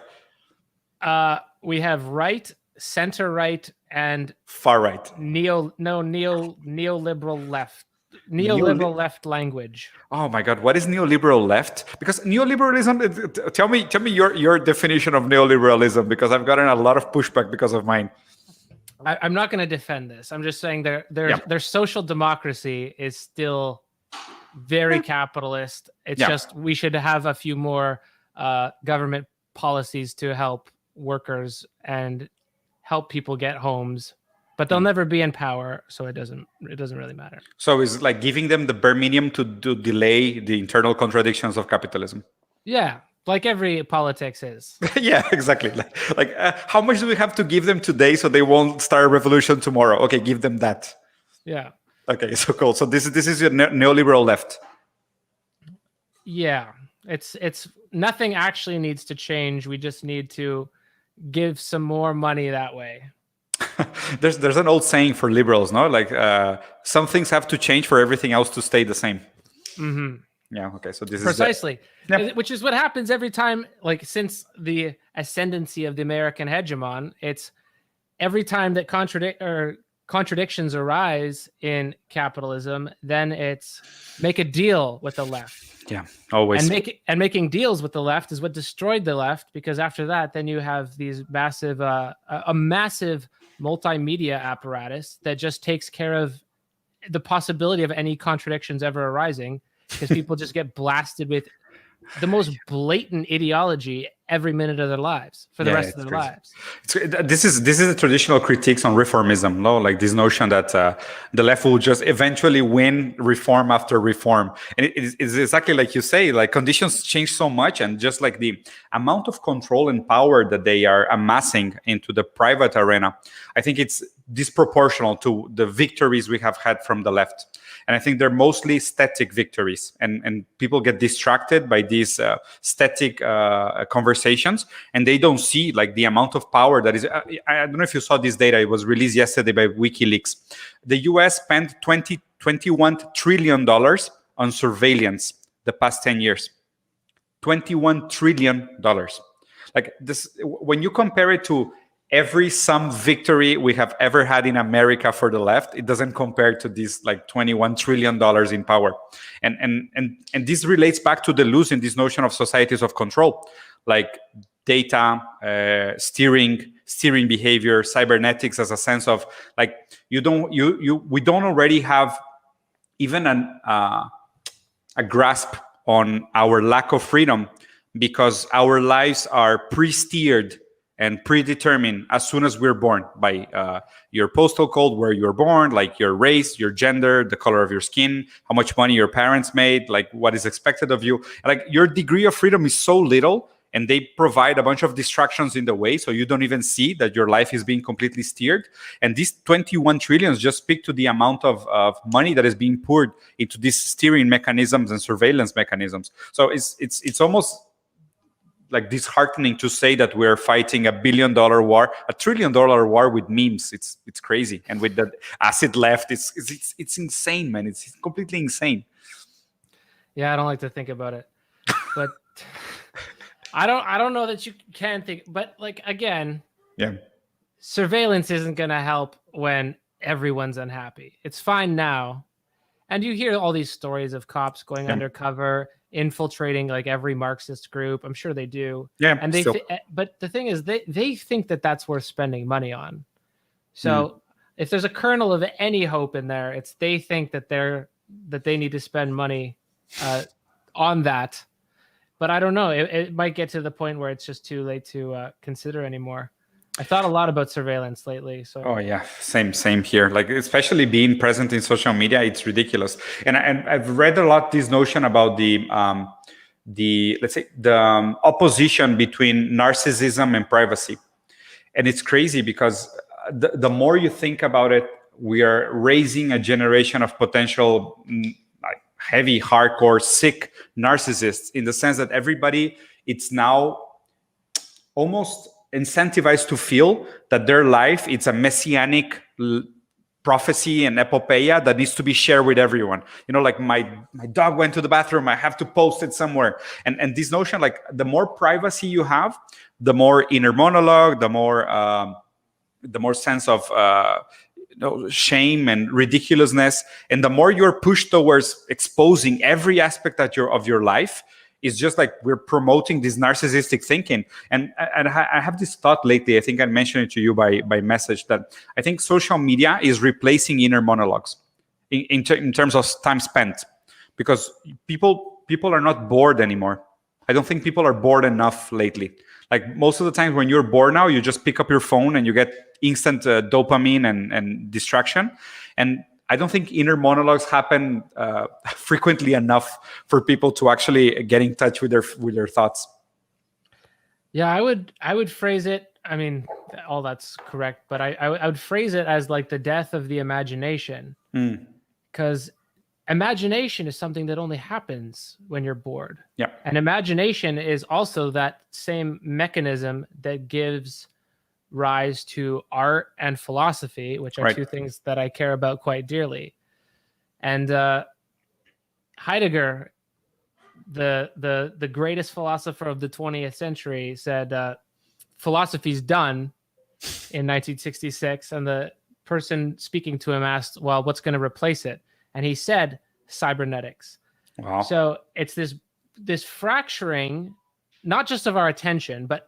We have right, center right, and far right. Neoliberal left. Neoliberal left language. Oh my God, what is neoliberal left? Because neoliberalism, tell me your definition of neoliberalism, because I've gotten a lot of pushback because of mine. I'm not going to defend this. I'm just saying their social democracy is still very capitalist. It's just we should have a few more government policies to help workers and help people get homes, but they'll never be in power, so it doesn't really matter. So it's like giving them the bare minimum to delay the internal contradictions of capitalism. Yeah. Like every politics is. Yeah, exactly. Like how much do we have to give them today so they won't start a revolution tomorrow? Okay, give them that. Yeah. Okay, so cool. So this is your neoliberal left. Yeah, it's nothing actually needs to change. We just need to give some more money that way. There's an old saying for liberals, no? Like some things have to change for everything else to stay the same. Mm-hmm. Yeah. Okay. So this precisely, is which is what happens every time. Like since the ascendancy of the American hegemon, it's every time that contradictions arise in capitalism, then it's make a deal with the left. Yeah, always. And making deals with the left is what destroyed the left, because after that, then you have these massive, a massive multimedia apparatus that just takes care of the possibility of any contradictions ever arising, because people just get blasted with the most blatant ideology every minute of their lives for the rest of their lives. This is a traditional critiques on reformism, no? Like this notion that the left will just eventually win reform after reform. And it's exactly like you say, like conditions change so much, and just like the amount of control and power that they are amassing into the private arena, I think it's disproportional to the victories we have had from the left. And I think they're mostly static victories, and people get distracted by these static conversations conversations, and they don't see like the amount of power that is. I don't know if you saw this data. It was released yesterday by WikiLeaks. The US spent $21 trillion on surveillance the past 10 years. $21 trillion. Like this, when you compare it to some victory we have ever had in America for the left, it doesn't compare to this like $21 trillion in power. And this relates back to the losing this notion of societies of control, like data, steering behavior, cybernetics, as a sense of like we don't already have even a grasp on our lack of freedom, because our lives are pre-steered and predetermined as soon as we're born by your postal code, where you're born, like your race, your gender, the color of your skin, how much money your parents made, like what is expected of you. Like your degree of freedom is so little, and they provide a bunch of distractions in the way, so you don't even see that your life is being completely steered. And these 21 trillions just speak to the amount of money that is being poured into these steering mechanisms and surveillance mechanisms. So it's almost like disheartening to say that we're fighting $1 billion war, $1 trillion war with memes. It's crazy, and with the acid left, it's insane, man. It's completely insane. Yeah, I don't like to think about it, but I don't know that you can think. But like again, yeah, surveillance isn't going to help when everyone's unhappy. It's fine now, and you hear all these stories of cops going undercover, infiltrating like every Marxist group. I'm sure they do. Yeah, and but the thing is, they think that that's worth spending money on. So if there's a kernel of any hope in there, it's they think that they need to spend money on that. But I don't know. It might get to the point where it's just too late to consider anymore. I thought a lot about surveillance lately. So. Oh yeah, same here. Like especially being present in social media, it's ridiculous. And I've read a lot this notion about the let's say the opposition between narcissism and privacy. And it's crazy because the more you think about it, we are raising a generation of potential heavy, hardcore, sick narcissists, in the sense that everybody, it's now almost incentivized to feel that their life, it's a messianic prophecy and epopeia that needs to be shared with everyone. You know, like my dog went to the bathroom, I have to post it somewhere. And this notion, like the more privacy you have, the more inner monologue, the more sense of shame and ridiculousness, and the more you're pushed towards exposing every aspect of your life. It's just like we're promoting this narcissistic thinking. And I have this thought lately, I think I mentioned it to you by message, that I think social media is replacing inner monologues in terms of time spent, because people are not bored anymore. I don't think people are bored enough lately. Like most of the times when you're bored now, you just pick up your phone and you get instant dopamine and distraction. And I don't think inner monologues happen frequently enough for people to actually get in touch with their thoughts. Yeah, I would phrase it. I mean, all that's correct, but I would phrase it as like the death of the imagination, because imagination is something that only happens when you're bored. Yeah, and imagination is also that same mechanism that gives rise to art and philosophy, which are two things that I care about quite dearly. And Heidegger, the greatest philosopher of the 20th century, said philosophy's done in 1966, and the person speaking to him asked, well, what's going to replace it? And he said cybernetics. Wow. So it's this fracturing, not just of our attention, but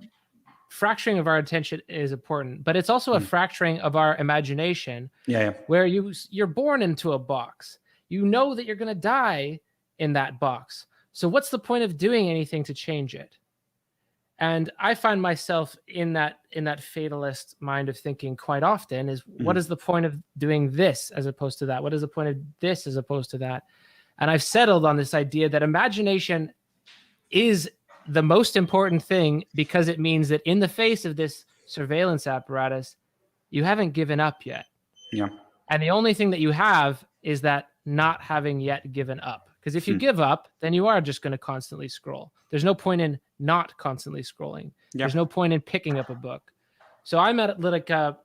fracturing of our attention is important, but it's also a fracturing of our imagination. Yeah. Where you're born into a box. You know that you're going to die in that box. So what's the point of doing anything to change it? And I find myself in that fatalist mind of thinking quite often, is what is the point of doing this as opposed to that? What is the point of this as opposed to that? And I've settled on this idea that imagination is the most important thing, because it means that in the face of this surveillance apparatus, you haven't given up yet. Yeah. And the only thing that you have is that not having yet given up, Because if you give up, then you are just going to constantly scroll. There's no point in not constantly scrolling. There's no point in picking up a book. So I'm at like a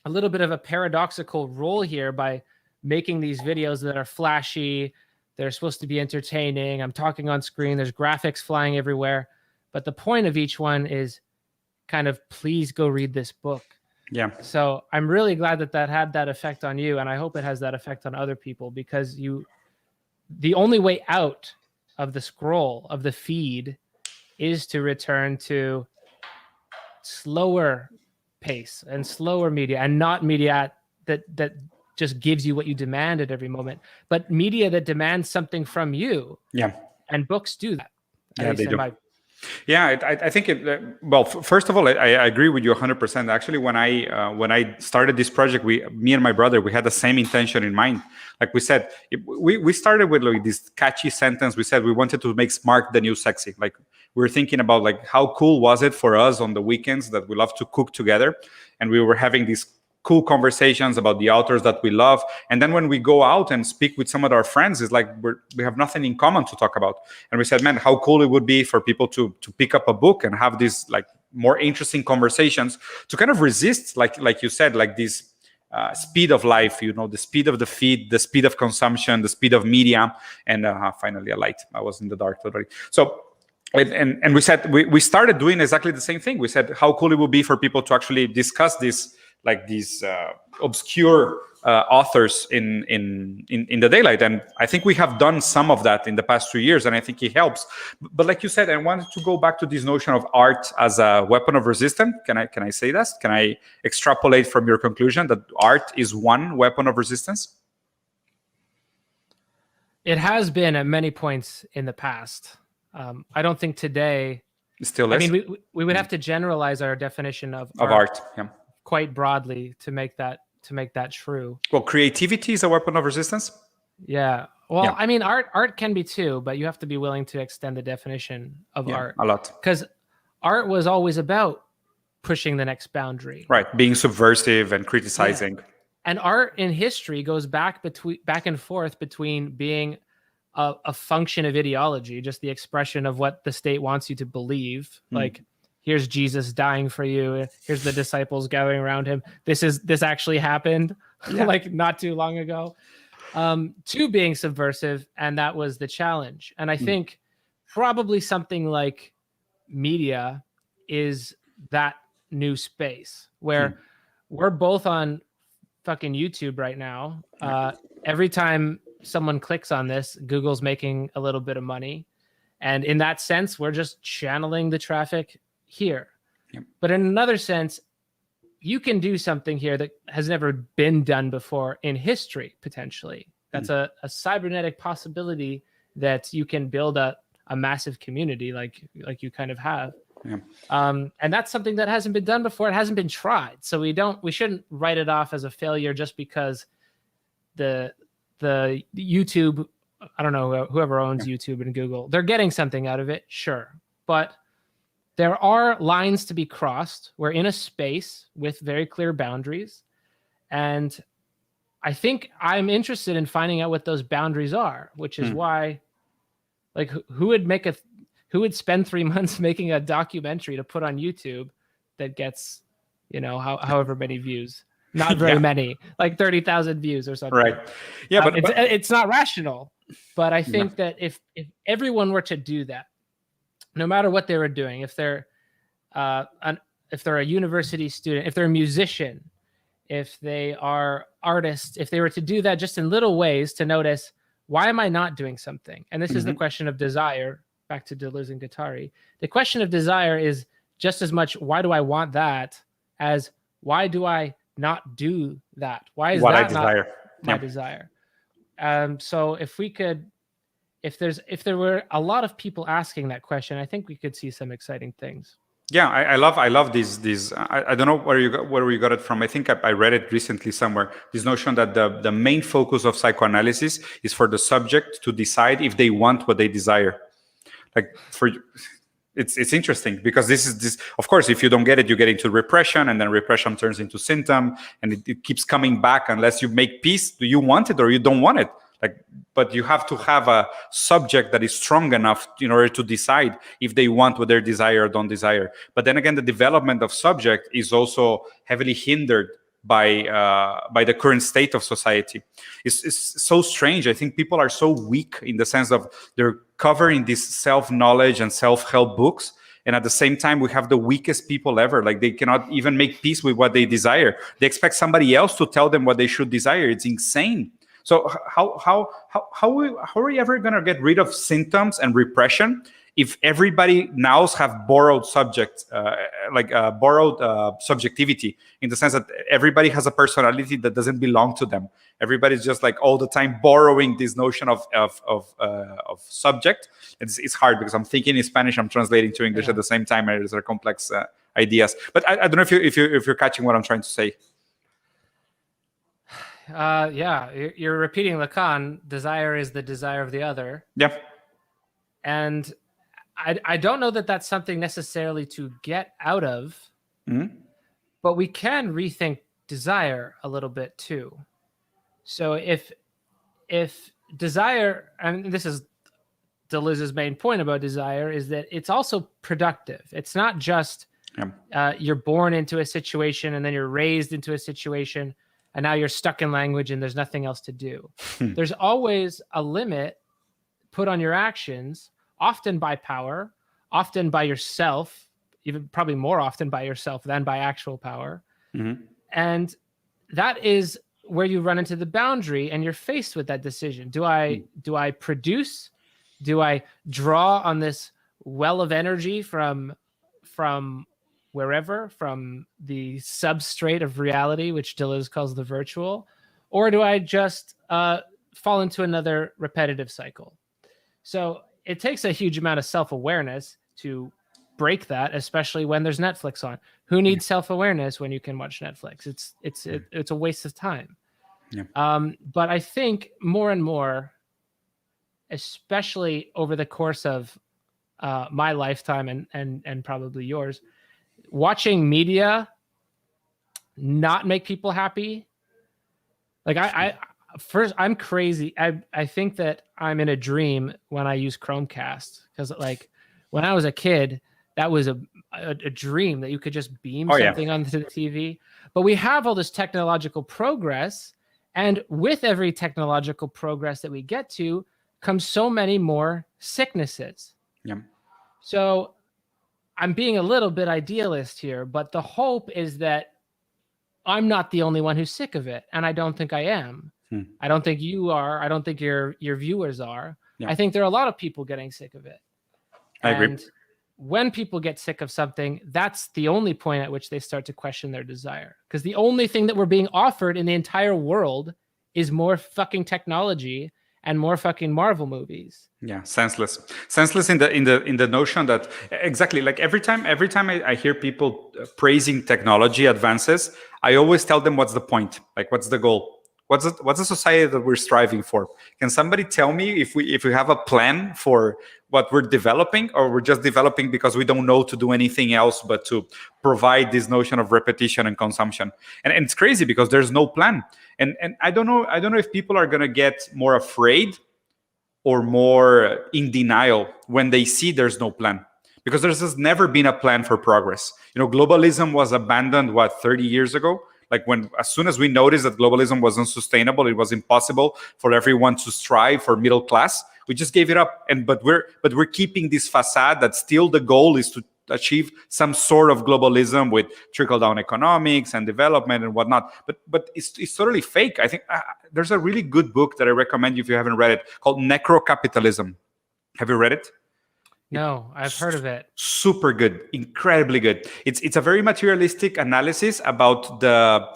little bit of a paradoxical role here by making these videos that are flashy. They're supposed to be entertaining. I'm talking on screen. There's graphics flying everywhere. But the point of each one is kind of, please go read this book. Yeah. So I'm really glad that had that effect on you. And I hope it has that effect on other people, because the only way out of the scroll of the feed is to return to slower pace and slower media, and not media that just gives you what you demand at every moment, but media that demands something from you. Yeah. And books do that. Yeah, they do. I think well, first of all, I agree with you 100%. Actually, when I started this project, me and my brother, we had the same intention in mind. Like we said, we started with like this catchy sentence. We said we wanted to make smart the new sexy. Like we were thinking about like how cool was it for us on the weekends that we love to cook together, and we were having these cool conversations about the authors that we love. And then when we go out and speak with some of our friends, it's like we have nothing in common to talk about. And we said, man, how cool it would be for people to pick up a book and have these like more interesting conversations to kind of resist, like you said, like this speed of life, the speed of the feed, the speed of consumption, the speed of media. And finally a light. I was in the dark already. So and we said we started doing exactly the same thing. We said how cool it would be for people to actually discuss this, like these obscure authors in the daylight. And I think we have done some of that in the past 2 years, and I think it helps. But like you said, I wanted to go back to this notion of art as a weapon of resistance. Can I say that? Can I extrapolate from your conclusion that art is one weapon of resistance? It has been at many points in the past. I don't think today. Still less? I mean, we would have to generalize our definition of art. Yeah. Quite broadly to make that true. Well, creativity is a weapon of resistance. Yeah. Well, yeah. I mean, art can be too, but you have to be willing to extend the definition of art a lot. Because art was always about pushing the next boundary. Right. Being subversive and criticizing. Yeah. And art in history goes back and forth between being a function of ideology, just the expression of what the state wants you to believe, like. Here's Jesus dying for you. Here's the disciples gathering around him. This actually happened like not too long ago. To being subversive, and that was the challenge. And I think probably something like media is that new space where we're both on fucking YouTube right now. Every time someone clicks on this, Google's making a little bit of money. And in that sense, we're just channeling the traffic here. But in another sense, you can do something here that has never been done before in history, potentially. That's a cybernetic possibility that you can build a massive community like you kind of have. And that's something that hasn't been done before. It hasn't been tried. So we shouldn't write it off as a failure just because the YouTube, I don't know, whoever owns YouTube and Google, they're getting something out of it, sure. But there are lines to be crossed. We're in a space with very clear boundaries. And I think I'm interested in finding out what those boundaries are, which is why, like, who would spend 3 months making a documentary to put on YouTube that gets, however many views? Not very many, like 30,000 views or something. Right. Yeah, but it's not rational. But I think that if everyone were to do that, no matter what they were doing, if they're a university student, if they're a musician, if they are artists, if they were to do that just in little ways to notice, why am I not doing something? And this is the question of desire, back to Deleuze and Guattari. The question of desire is just as much, why do I want that, as why do I not do that? Why is that not my desire? So if there were a lot of people asking that question, I think we could see some exciting things. Yeah, I love these. I don't know where you got it from. I think I read it recently somewhere. This notion that the main focus of psychoanalysis is for the subject to decide if they want what they desire. Like it's interesting because this. Of course, if you don't get it, you get into repression, and then repression turns into symptom, and it keeps coming back unless you make peace. Do you want it or you don't want it? Like, but you have to have a subject that is strong enough in order to decide if they want what they desire or don't desire. But then again, the development of subject is also heavily hindered by the current state of society. It's so strange. I think people are so weak in the sense of they're covering this self-knowledge and self-help books, and at the same time we have the weakest people ever. Like, they cannot even make peace with what they desire. They expect somebody else to tell them what they should desire. It's insane. So how are we ever going to get rid of symptoms and repression if everybody now have borrowed subject, borrowed subjectivity, in the sense that everybody has a personality that doesn't belong to them? Everybody's just like all the time borrowing this notion of subject. It's hard because I'm thinking in Spanish, I'm translating to English at the same time, and these are complex ideas. But I don't know if you're catching what I'm trying to say. You're repeating Lacan. Desire is the desire of the other. Yeah. And I don't know that that's something necessarily to get out of, but we can rethink desire a little bit too. So if desire, and this is Deleuze's main point about desire, is that it's also productive. It's not just you're born into a situation and then you're raised into a situation and now you're stuck in language and there's nothing else to do. There's always a limit put on your actions, often by power, often by yourself, even probably more often by yourself than by actual power. And that is where you run into the boundary and you're faced with that decision. Do I produce? Do I draw on this well of energy from wherever, from the substrate of reality, which Deleuze calls the virtual, or do I just fall into another repetitive cycle? So it takes a huge amount of self-awareness to break that, especially when there's Netflix on. Who needs self-awareness when you can watch Netflix? It's a waste of time. But I think more and more, especially over the course of my lifetime and probably yours, watching media not make people happy. Like I'm crazy. I think that I'm in a dream when I use Chromecast, because like when I was a kid, that was a dream that you could just beam something onto the TV. But we have all this technological progress, and with every technological progress that we get to comes so many more sicknesses. So I'm being a little bit idealist here, but the hope is that I'm not the only one who's sick of it, and I don't think I am. I don't think you are. I don't think your viewers are. I think there are a lot of people getting sick of it. I agree. When people get sick of something, that's the only point at which they start to question their desire. Because the only thing that we're being offered in the entire world is more fucking technology and more fucking Marvel movies. Senseless in the notion that exactly, like every time I hear people praising technology advances, I always tell them, what's the point? Like, what's the goal? What's the society that we're striving for? Can somebody tell me if we have a plan for what we're developing, or we're just developing because we don't know to do anything else but to provide this notion of repetition and consumption? And it's crazy because there's no plan. And I don't know if people are gonna get more afraid or more in denial when they see there's no plan, because there's never been a plan for progress. Globalism was abandoned 30 years ago. Like as soon as we noticed that globalism was unsustainable, it was impossible for everyone to strive for middle class, we just gave it up. But we're keeping this facade that still the goal is to achieve some sort of globalism with trickle-down economics and development and whatnot. But it's totally fake. I think there's a really good book that I recommend you if you haven't read it, called Necrocapitalism. Have you read it? No, I've heard of it. Super good, incredibly good. It's a very materialistic analysis about there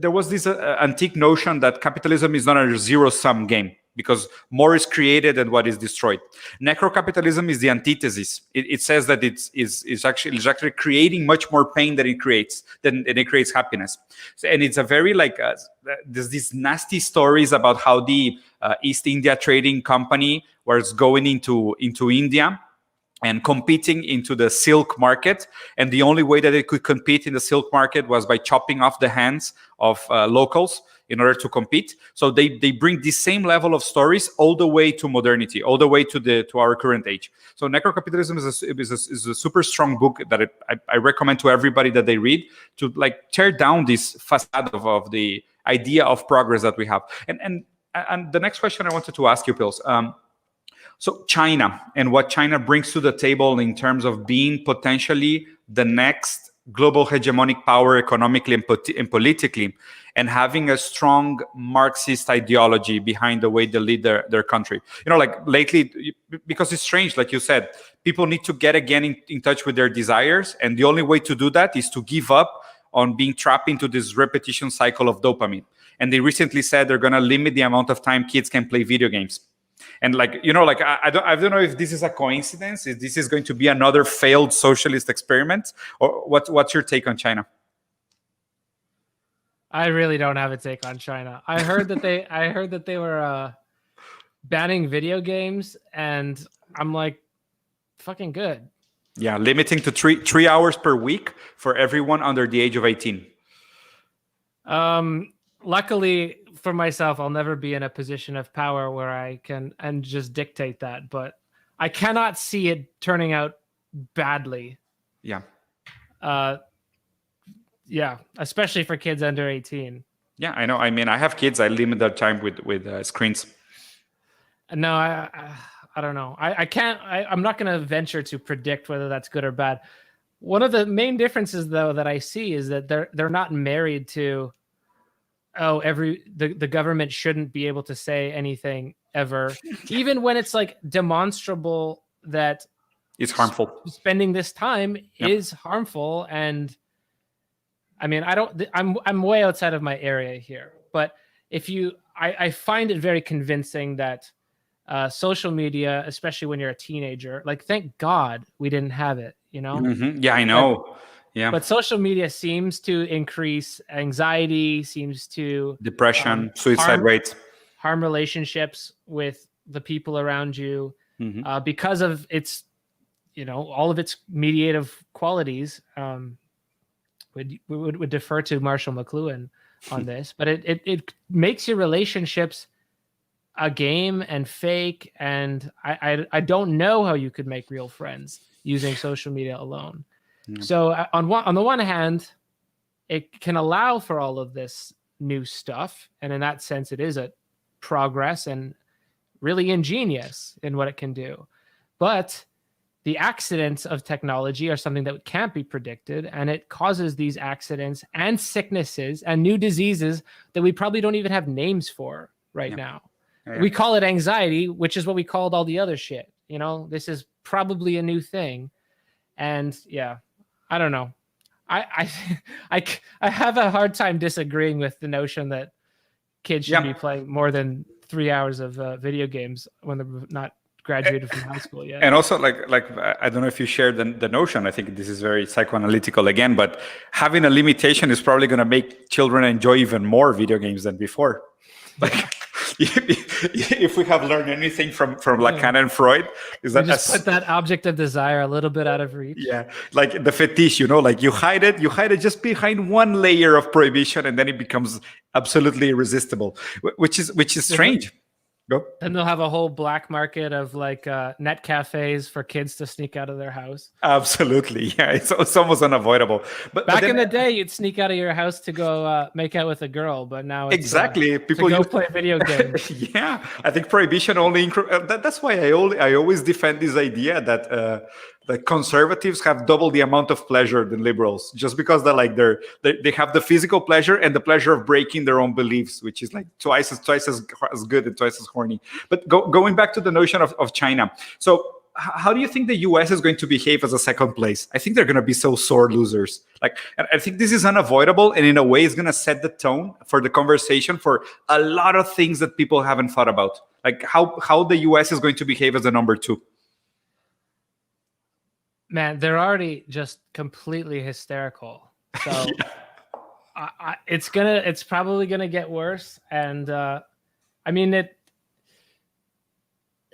was this antique notion that capitalism is not a zero-sum game, because more is created than what is destroyed. Necrocapitalism is the antithesis. It says that it's actually creating much more pain than it creates happiness. And it's a very there's these nasty stories about how the East India Trading Company was going into India and competing into the silk market. And the only way that it could compete in the silk market was by chopping off the hands of locals in order to compete. So they bring the same level of stories all the way to modernity, all the way to our current age. So Necrocapitalism is a super strong book that I recommend to everybody that they read, to like tear down this facade of the idea of progress that we have. And the next question I wanted to ask you, Pils. So China and what China brings to the table in terms of being potentially the next global hegemonic power economically and politically, and having a strong Marxist ideology behind the way they lead their country. You know, like lately, because it's strange, like you said, people need to get again in touch with their desires. And the only way to do that is to give up on being trapped into this repetition cycle of dopamine. And they recently said they're going to limit the amount of time kids can play video games. And like, you know, like I don't know if this is a coincidence, if this is going to be another failed socialist experiment, or what's your take on China? I really don't have a take on China. I heard that they were banning video games, and I'm like, fucking good. Yeah, limiting to three hours per week for everyone under the age of 18. Luckily for myself, I'll never be in a position of power where I can and just dictate that, but I cannot see it turning out badly. Yeah. Yeah, especially for kids under 18. Yeah, I know. I mean, I have kids. I limit their time with screens. No, I don't know. I can't. I'm not going to venture to predict whether that's good or bad. One of the main differences, though, that I see is that they're not married to, the government shouldn't be able to say anything ever, even when it's like demonstrable that it's harmful. Spending this time is harmful. And I mean, I'm way outside of my area here, but I find it very convincing that social media, especially when you're a teenager, like, thank God we didn't have it, you know? Mm-hmm. Yeah, I know. But social media seems to increase anxiety, seems to depression, suicide rates, harm relationships with the people around you, because of its, all of its mediative qualities. We would defer to Marshall McLuhan on this, but it makes your relationships a game and fake. And I don't know how you could make real friends using social media alone. So on the one hand, it can allow for all of this new stuff. And in that sense, it is a progress and really ingenious in what it can do. But the accidents of technology are something that can't be predicted. And it causes these accidents and sicknesses and new diseases that we probably don't even have names for now. Yeah. We call it anxiety, which is what we called all the other shit. This is probably a new thing. And I don't know. I have a hard time disagreeing with the notion that kids should be playing more than 3 hours of video games when they're not graduated from high school yet. And also, like I don't know if you share the notion. I think this is very psychoanalytical again, but having a limitation is probably going to make children enjoy even more video games than before. Like, if we have learned anything from Lacan and Freud, is that just put that object of desire a little bit out of reach. Yeah, like the fetish, like you hide it just behind one layer of prohibition, and then it becomes absolutely irresistible, which is strange. Go. Then they'll have a whole black market of like net cafes for kids to sneak out of their house. Absolutely, yeah, it's almost unavoidable. But back in the day, you'd sneak out of your house to go make out with a girl, but now it's people to go play video games. Yeah, I think prohibition only. That's why I always defend this idea that the conservatives have double the amount of pleasure than liberals, just because they have the physical pleasure and the pleasure of breaking their own beliefs, which is like twice as good and twice as horny. But going back to the notion of China, so how do you think the US is going to behave as a second place? I think they're going to be so sore losers. Like, and I think this is unavoidable, and in a way, it's going to set the tone for the conversation for a lot of things that people haven't thought about, like how the US is going to behave as a number two. Man, they're already just completely hysterical. So it's probably gonna get worse. And I mean,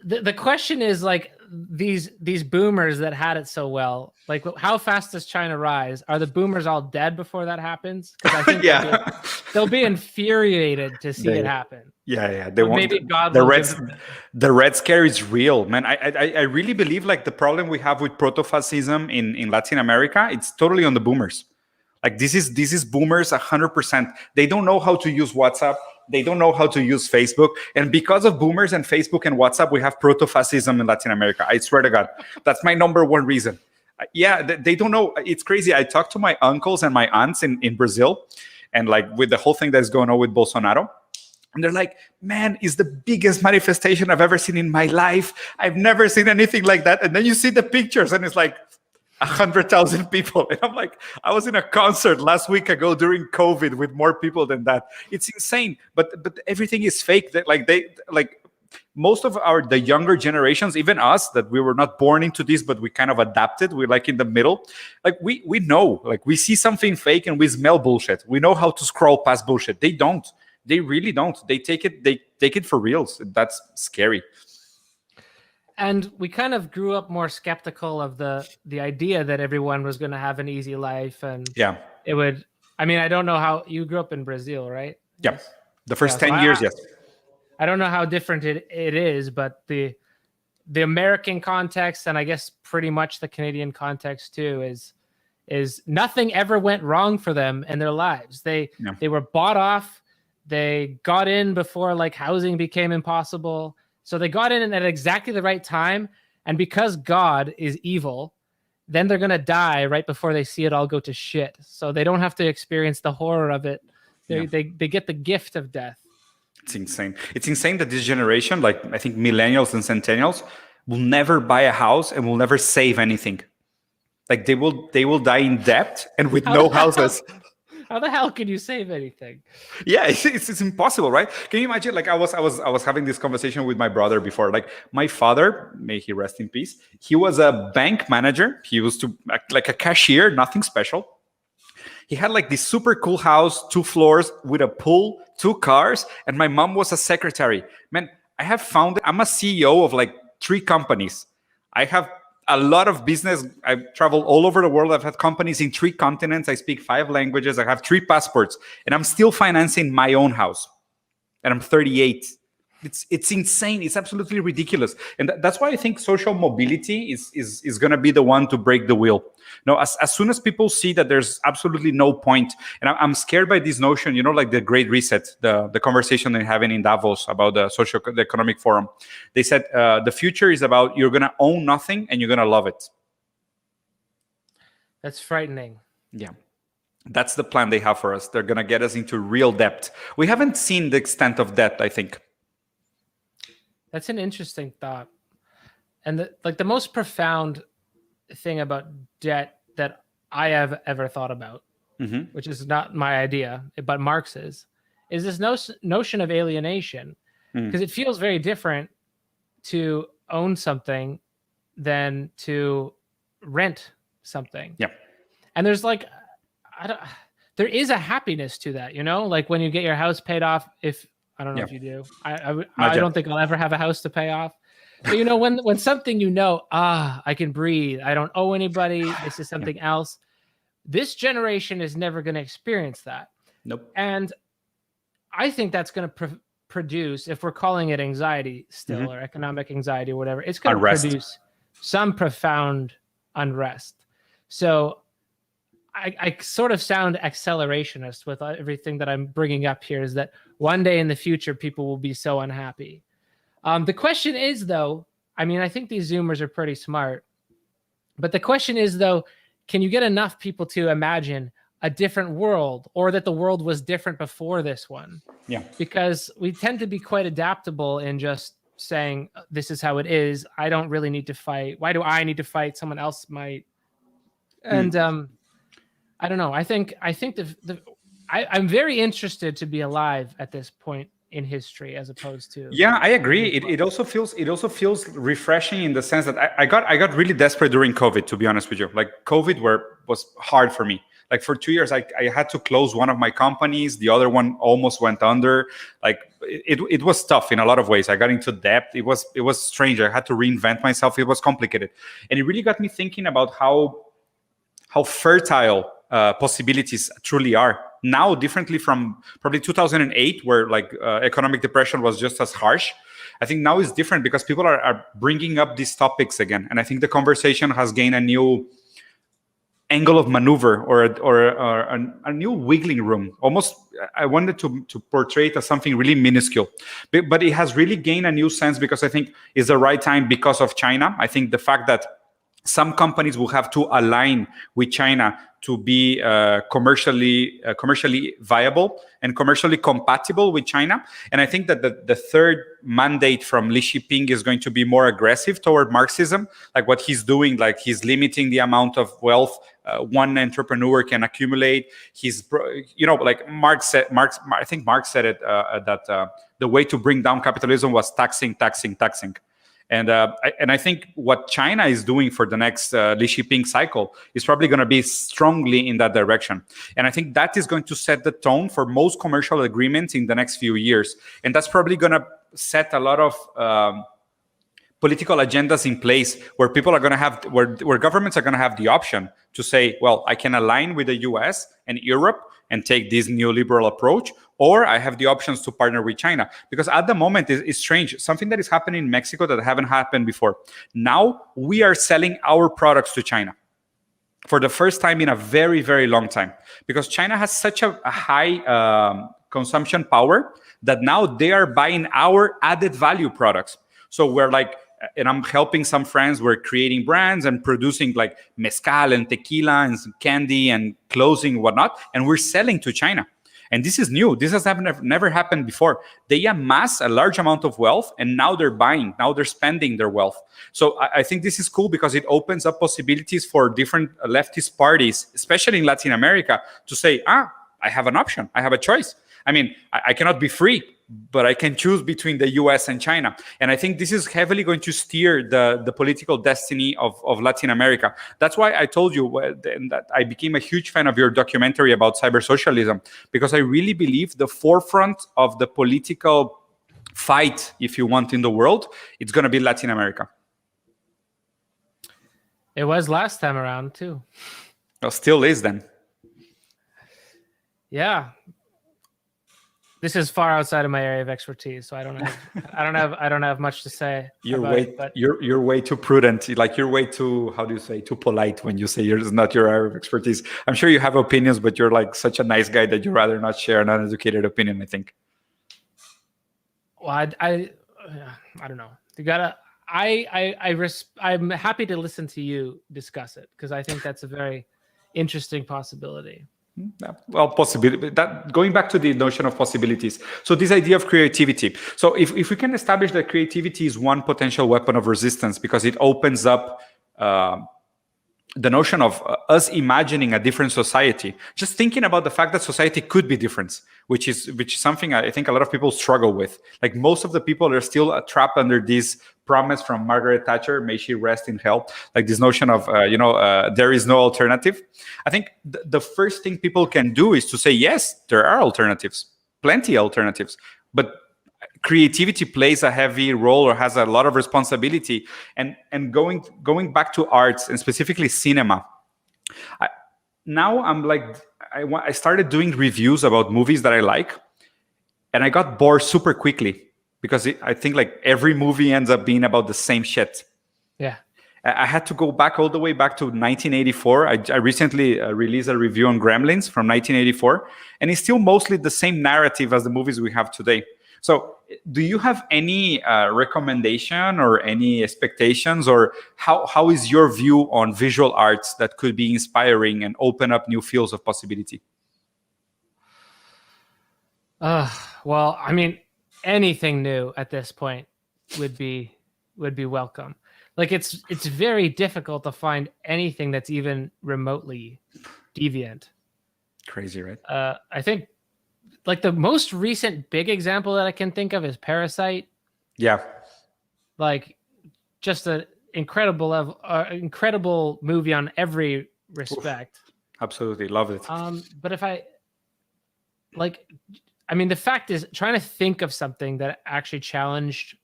the question is, like, these boomers that had it so well, like how fast does China rise? Are the boomers all dead before that happens? Because I think they'll be infuriated to see it happen. Yeah. They won't. Maybe God the will Red Scare is real, man. I really believe like the problem we have with proto-fascism in Latin America, it's totally on the boomers. Like this is boomers 100%. They don't know how to use WhatsApp. They don't know how to use Facebook. And because of boomers and Facebook and WhatsApp, we have proto-fascism in Latin America. I swear to God, that's my number one reason. Yeah, they don't know. It's crazy. I talked to my uncles and my aunts in Brazil, and like with the whole thing that's going on with Bolsonaro. And they're like, man, it's the biggest manifestation I've ever seen in my life. I've never seen anything like that. And then you see the pictures and it's like 100,000 people. And I'm like, I was in a concert last week ago during COVID with more people than that. It's insane. But everything is fake. That like most of the younger generations, even us, that we were not born into this, but we kind of adapted. We're like in the middle. Like we know, like we see something fake and we smell bullshit. We know how to scroll past bullshit. They don't. They really don't. They take it for reals. That's scary. And we kind of grew up more skeptical of the idea that everyone was going to have an easy life, and it would. I mean, I don't know how you grew up in Brazil, right? Yeah, the first 10 years, yes. I don't know how different it is, but the American context, and I guess pretty much the Canadian context too, is nothing ever went wrong for them in their lives. They were bought off. They got in before like housing became impossible. So they got in at exactly the right time. And because God is evil, then they're going to die right before they see it all go to shit. So they don't have to experience the horror of it. They get the gift of death. It's insane. It's insane that this generation, like I think millennials and centennials, will never buy a house and will never save anything. Like they will die in debt and with no houses. How the hell can you save anything? Yeah, it's impossible, right? Can you imagine? Like I was having this conversation with my brother before. Like my father, may he rest in peace, he was a bank manager. He used to act like a cashier, nothing special. He had like this super cool house, 2 floors with a pool, 2 cars, and my mom was a secretary. Man, I'm a CEO of like 3 companies. I have a lot of business. I've traveled all over the world. I've had companies in 3 continents. I speak 5 languages. I have 3 passports, and I'm still financing my own house. And I'm 38. It's insane. It's absolutely ridiculous. And that's why I think social mobility is going to be the one to break the wheel. No, as soon as people see that there's absolutely no point, and I'm scared by this notion, like the Great Reset, the conversation they're having in Davos about the economic forum. They said the future is about you're going to own nothing and you're going to love it. That's frightening. Yeah. That's the plan they have for us. They're going to get us into real debt. We haven't seen the extent of debt, I think. That's an interesting thought. And the most profound thing about debt that I have ever thought about, which is not my idea, but Marx's, is this notion of alienation. Because it feels very different to own something than to rent something. Yeah. And there's like, there is a happiness to that, like when you get your house paid off, I don't know if you do. I don't think I'll ever have a house to pay off. But when something I can breathe. I don't owe anybody. This is something else. This generation is never going to experience that. Nope. And I think that's going to produce, if we're calling it anxiety still, or economic anxiety or whatever, it's going to produce some profound unrest. So I sort of sound accelerationist with everything that I'm bringing up here, is that one day in the future, people will be so unhappy. The question is, though, I mean, I think these Zoomers are pretty smart. But the question is, though, can you get enough people to imagine a different world, or that the world was different before this one? Yeah. Because we tend to be quite adaptable in just saying, this is how it is. I don't really need to fight. Why do I need to fight? Someone else might. And I don't know. I think I'm very interested to be alive at this point in history, as opposed to. Yeah, I agree. It also feels refreshing in the sense that I got really desperate during COVID, to be honest with you. Like COVID was hard for me. Like for 2 years, I had to close one of my companies. The other one almost went under. Like it was tough in a lot of ways. I got into debt. It was strange. I had to reinvent myself. It was complicated. And it really got me thinking about how fertile possibilities truly are now, differently from probably 2008, where like economic depression was just as harsh. I think now is different because people are bringing up these topics again, and I think the conversation has gained a new angle of maneuver or a new wiggling room. Almost, I wanted to portray it as something really minuscule, but it has really gained a new sense because I think it's the right time because of China. I think the fact that some companies will have to align with China to be commercially viable and commercially compatible with China. And I think that the third mandate from Xi Jinping is going to be more aggressive toward Marxism, like what he's doing, like he's limiting the amount of wealth one entrepreneur can accumulate. He's, like I think Marx said it, that the way to bring down capitalism was taxing. And I think what China is doing for the next Xi Jinping cycle is probably going to be strongly in that direction. And I think that is going to set the tone for most commercial agreements in the next few years. And that's probably going to set a lot of political agendas in place where people are going to have, where governments are going to have the option to say, well, I can align with the US and Europe and take this neoliberal approach, or I have the options to partner with China. Because at the moment, it's strange. Something that is happening in Mexico that haven't happened before. Now we are selling our products to China for the first time in a very, very long time. Because China has such a high consumption power that now they are buying our added value products. So we're like, and I'm helping some friends, we're creating brands and producing like mezcal and tequila and candy and clothing and whatnot. And we're selling to China. And this is new. This has never happened before. They amass a large amount of wealth and now they're buying, now they're spending their wealth. So I think this is cool because it opens up possibilities for different leftist parties, especially in Latin America, to say, I have an option. I have a choice. I mean, I cannot be free, but I can choose between the US and China. And I think this is heavily going to steer the political destiny of Latin America. That's why I told you that I became a huge fan of your documentary about cyber socialism, because I really believe the forefront of the political fight, if you want, in the world, it's going to be Latin America. It was last time around too. Well, still is then. Yeah. This is far outside of my area of expertise, so I don't have much to say. You're way too prudent. Like you're way too, how do you say, too polite when you say it's not your area of expertise. I'm sure you have opinions, but you're like such a nice guy that you'd rather not share an uneducated opinion, I think. Well, I don't know. You gotta. I'm happy to listen to you discuss it because I think that's a very interesting possibility. Well, possibility. That going back to the notion of possibilities. So this idea of creativity. So if we can establish that creativity is one potential weapon of resistance because it opens up the notion of us imagining a different society, just thinking about the fact that society could be different, which is something I think a lot of people struggle with. Like most of the people are still trapped under this promise from Margaret Thatcher, may she rest in hell, like this notion of, there is no alternative. I think the first thing people can do is to say, yes, there are alternatives, plenty of alternatives, but creativity plays a heavy role or has a lot of responsibility. And going back to arts and specifically cinema, I started doing reviews about movies that I like, and I got bored super quickly because I think like every movie ends up being about the same shit. Yeah. I had to go back all the way back to 1984. I recently released a review on Gremlins from 1984, and it's still mostly the same narrative as the movies we have today. So do you have any recommendation or any expectations, or how is your view on visual arts that could be inspiring and open up new fields of possibility? Well, I mean, anything new at this point would be welcome. Like it's very difficult to find anything that's even remotely deviant. Crazy, right? I think like the most recent big example that I can think of is Parasite. Yeah. Like just an incredible movie on every respect. Absolutely. Love it. But if I like, I mean, the fact is, trying to think of something that actually challenged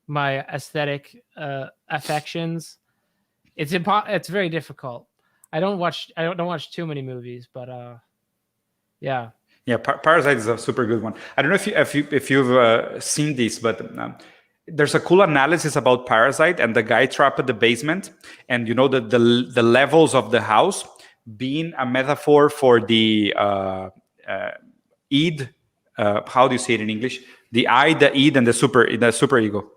my aesthetic affections, it's very difficult. I don't watch too many movies, but yeah. Yeah, Parasite is a super good one. I don't know if you've seen this, but there's a cool analysis about Parasite and the guy trapped at the basement, and you know the levels of the house being a metaphor for the id. How do you say it in English? The I, the id, and the super ego.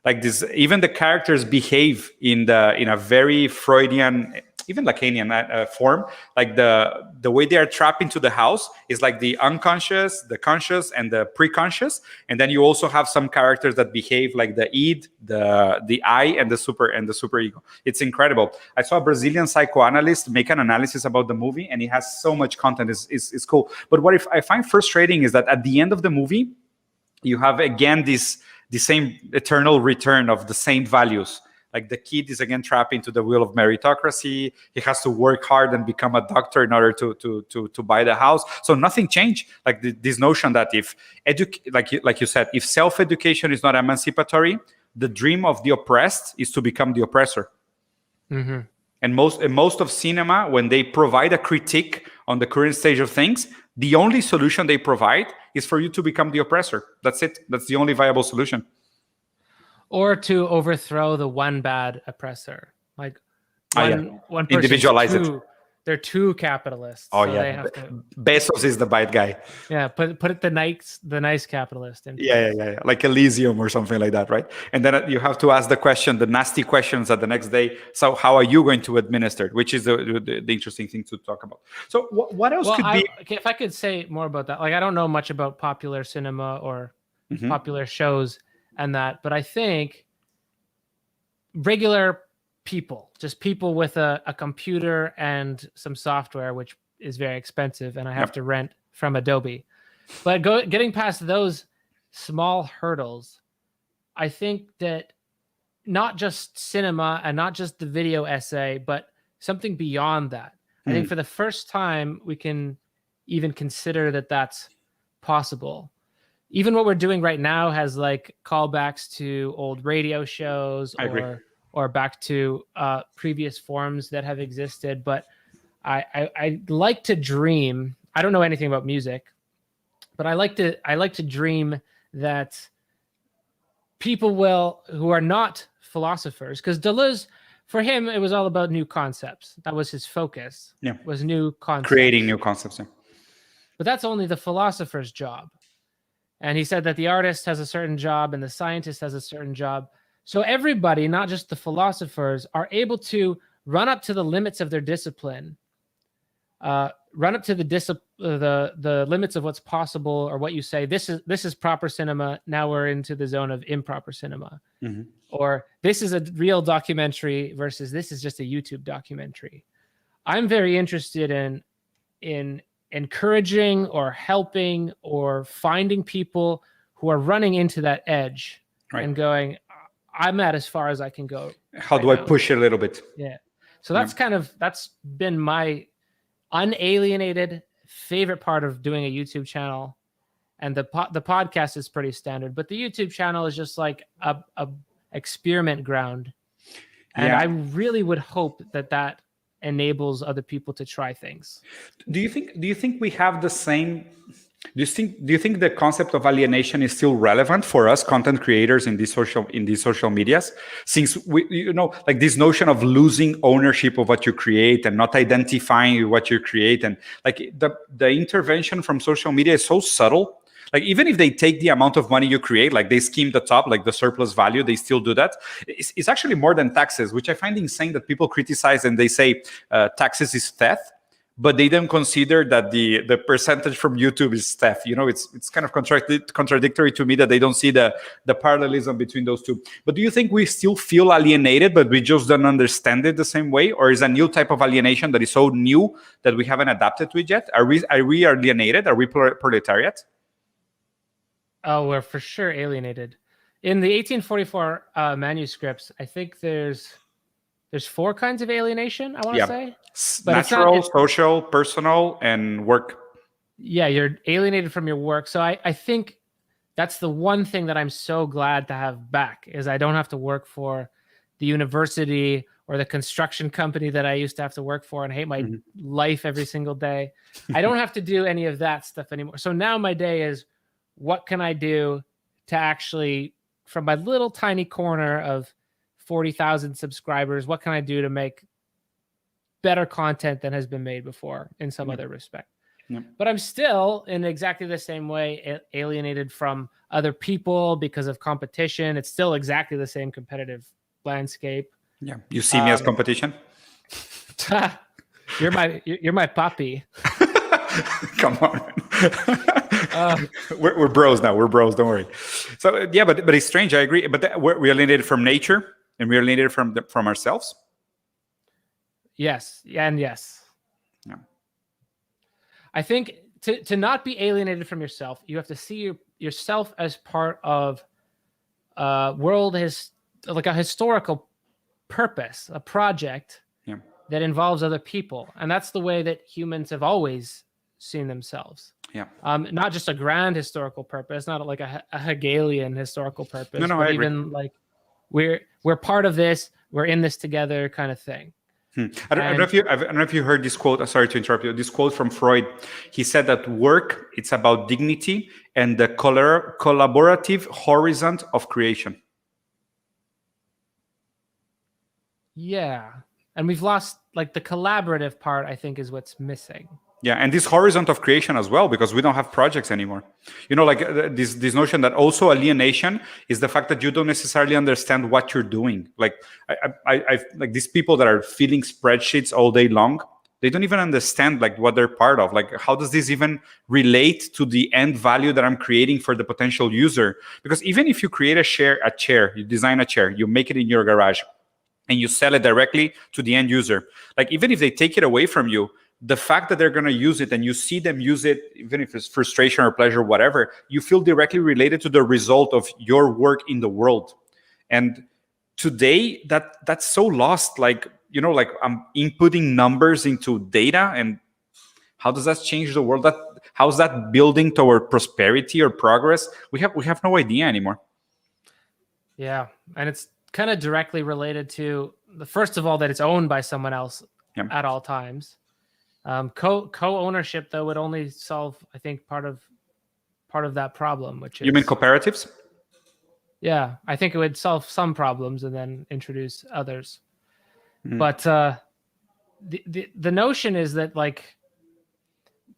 Like this, even the characters behave in a very Freudian, even Lacanian form. Like the way they are trapped into the house is like the unconscious, the conscious, and the preconscious. And then you also have some characters that behave like the id, the I, and the super ego. It's incredible. I saw a Brazilian psychoanalyst make an analysis about the movie, and it has so much content. It's cool. But what I find frustrating is that at the end of the movie, you have again the same eternal return of the same values. Like the kid is again trapped into the wheel of meritocracy. He has to work hard and become a doctor in order to buy the house. So nothing changed. Like this notion that if like you said, if self-education is not emancipatory, the dream of the oppressed is to become the oppressor. Mm-hmm. And most of cinema, when they provide a critique on the current stage of things, the only solution they provide is for you to become the oppressor. That's it. That's the only viable solution. Or to overthrow the one bad oppressor. Like one person, individualize it. They're too capitalist. Oh so yeah, they have to, Bezos is the bad guy. Yeah, put it the nice capitalist in. Yeah, like Elysium or something like that, right? And then you have to ask the nasty questions at the next day. So how are you going to administer it? Which is the interesting thing to talk about. So what else could be? Okay, if I could say more about that, like I don't know much about popular cinema or popular shows and that, but I think regular people, just people with a computer and some software, which is very expensive, and I have to rent from Adobe. But getting past those small hurdles, I think that not just cinema and not just the video essay, but something beyond that. I think for the first time, we can even consider that that's possible. Even what we're doing right now has like callbacks to old radio shows or back to previous forms that have existed. But I like to dream. I don't know anything about music, but I like to dream that people who are not philosophers, because Deleuze, for him, it was all about new concepts. That was his focus. Yeah, was new concepts, creating new concepts. Yeah. But that's only the philosopher's job. And he said that the artist has a certain job and the scientist has a certain job. So everybody, not just the philosophers, are able to run up to the limits of their discipline, run up to the limits of what's possible, or what you say. This is proper cinema. Now we're into the zone of improper cinema, or this is a real documentary versus this is just a YouTube documentary. I'm very interested in encouraging or helping or finding people who are running into that edge and going, I'm at as far as I can go. How do I push it a little bit? Yeah. So that's been my unalienated favorite part of doing a YouTube channel. And the podcast is pretty standard, but the YouTube channel is just like a experiment ground. And I really would hope that enables other people to try things. Do you think we have the same? Do you think the concept of alienation is still relevant for us content creators in these social medias? Since we, like this notion of losing ownership of what you create and not identifying what you create, and like the intervention from social media is so subtle. Like even if they take the amount of money you create, like they skim the top, like the surplus value, they still do that. It's actually more than taxes, which I find insane that people criticize and they say taxes is theft, but they don't consider that the percentage from YouTube is theft. It's kind of contradictory to me that they don't see the parallelism between those two. But do you think we still feel alienated, but we just don't understand it the same way? Or is a new type of alienation that is so new that we haven't adapted to it yet? Are we alienated? Are we proletariat? Oh, we're for sure alienated. In the 1844 manuscripts, I think there's there's 4 kinds of alienation, I want to Yeah. say. But Natural, social, personal, and work. Yeah, you're alienated from your work. So I think that's the one thing that I'm so glad to have back, is I don't have to work for the university or the construction company that I used to have to work for and hate my life every single day. I don't have to do any of that stuff anymore. So now my day is, what can I do to actually, from my little tiny corner of 40,000 subscribers, what can I do to make better content than has been made before in some other respect? But I'm still in exactly the same way alienated from other people because of competition. It's still exactly the same competitive landscape. Yeah, you see me as competition. You're my puppy. Come on. We're bros now. We're bros. Don't worry. So yeah, but it's strange. I agree. But we're alienated from nature, and we're alienated from ourselves. Yes, and yes. Yeah. I think to not be alienated from yourself, you have to see yourself as part of like a historical purpose, a project that involves other people. And that's the way that humans have always seen themselves. Yeah. Not just a grand historical purpose, not like a Hegelian historical purpose, but I even agree. Like we're part of this, we're in this together kind of thing. I don't know if you heard this quote. Sorry to interrupt you. This quote from Freud. He said that work, it's about dignity and the collaborative horizon of creation. Yeah, and we've lost like the collaborative part. I think is what's missing. Yeah, and this horizon of creation as well, because we don't have projects anymore. You know, like this notion that also alienation is the fact that you don't necessarily understand what you're doing. Like I like these people that are filling spreadsheets all day long. They don't even understand like what they're part of. Like, how does this even relate to the end value that I'm creating for the potential user? Because even if you create a chair, you design a chair, you make it in your garage, and you sell it directly to the end user. Like, even if they take it away from you, the fact that they're going to use it and you see them use it, even if it's frustration or pleasure, whatever, you feel directly related to the result of your work in the world. And today that's so lost. Like, you know, like I'm inputting numbers into data, and how does that change the world? How's that building toward prosperity or progress? We have no idea anymore. Yeah. And it's kind of directly related to first of all, that it's owned by someone else at all times. Co-ownership though would only solve, I think, part of that problem, which is, you mean cooperatives? Yeah, I think it would solve some problems and then introduce others. But the notion is that like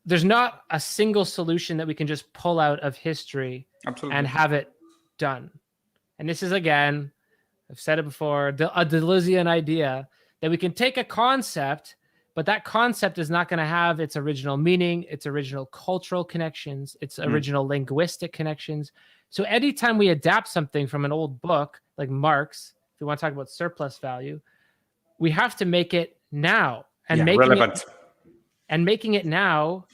there's not a single solution that we can just pull out of history and have it done. And this is, again, I've said it before, a Deleuzian idea that we can take a concept, but that concept is not going to have its original meaning, its original cultural connections, its original linguistic connections. So anytime we adapt something from an old book, like Marx, if we want to talk about surplus value, we have to make it now. And making it now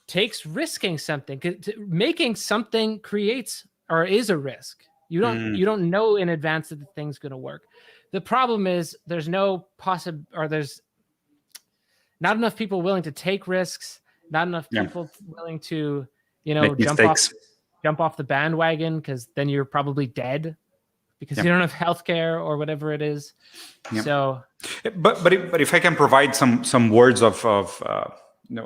takes risking something. Making something creates or is a risk. You don't know in advance that the thing's going to work. The problem is there's there's not enough people willing to take risks, not enough people willing to, jump off the bandwagon, because then you're probably dead because you don't have healthcare or whatever it is. So, but if I can provide some words of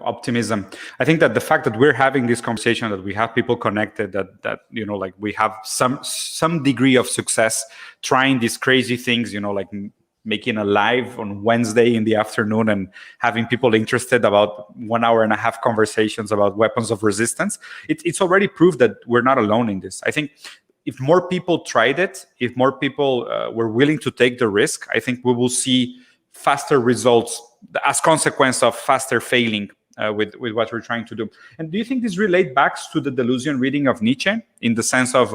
optimism, I think that the fact that we're having this conversation, that we have people connected, that like we have some degree of success trying these crazy things, like making a live on Wednesday in the afternoon and having people interested about 1 hour and a half conversations about weapons of resistance. It's already proved that we're not alone in this. I think if more people tried it, if more people were willing to take the risk, I think we will see faster results as consequence of faster failing with what we're trying to do. And do you think this relates back to the Deleuzian reading of Nietzsche, in the sense of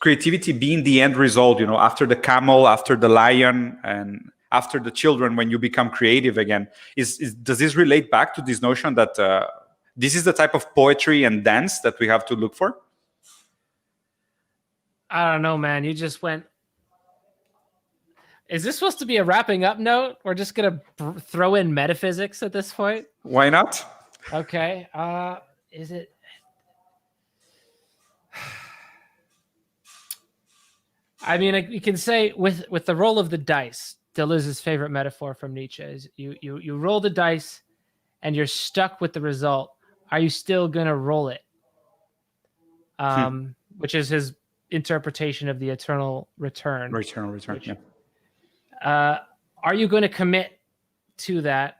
creativity being the end result, after the camel, after the lion, and after the children, when you become creative again? Does this relate back to this notion that this is the type of poetry and dance that we have to look for? I don't know, man. You just went Is this supposed to be a wrapping up note? We're just gonna throw in metaphysics at this point. Why not? Okay. Is it? I mean, you can say with the roll of the dice. Deleuze's favorite metaphor from Nietzsche is you roll the dice, and you're stuck with the result. Are you still gonna roll it? Which is his interpretation of the eternal return. Return. Which, Yeah. Are you going to commit to that,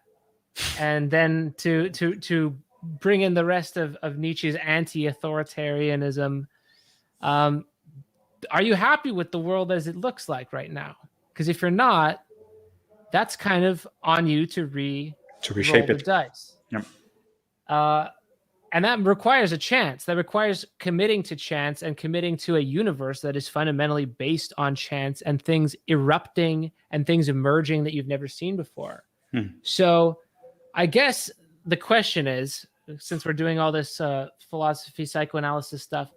and then to bring in the rest of Nietzsche's anti-authoritarianism? Are you happy with the world as it looks like right now? Because if you're not, that's kind of on you to reshape the it. dice. Yep. And that requires a chance. That requires committing to chance and committing to a universe that is fundamentally based on chance and things erupting and things emerging that you've never seen before. So I guess the question is, since we're doing all this philosophy, psychoanalysis stuff,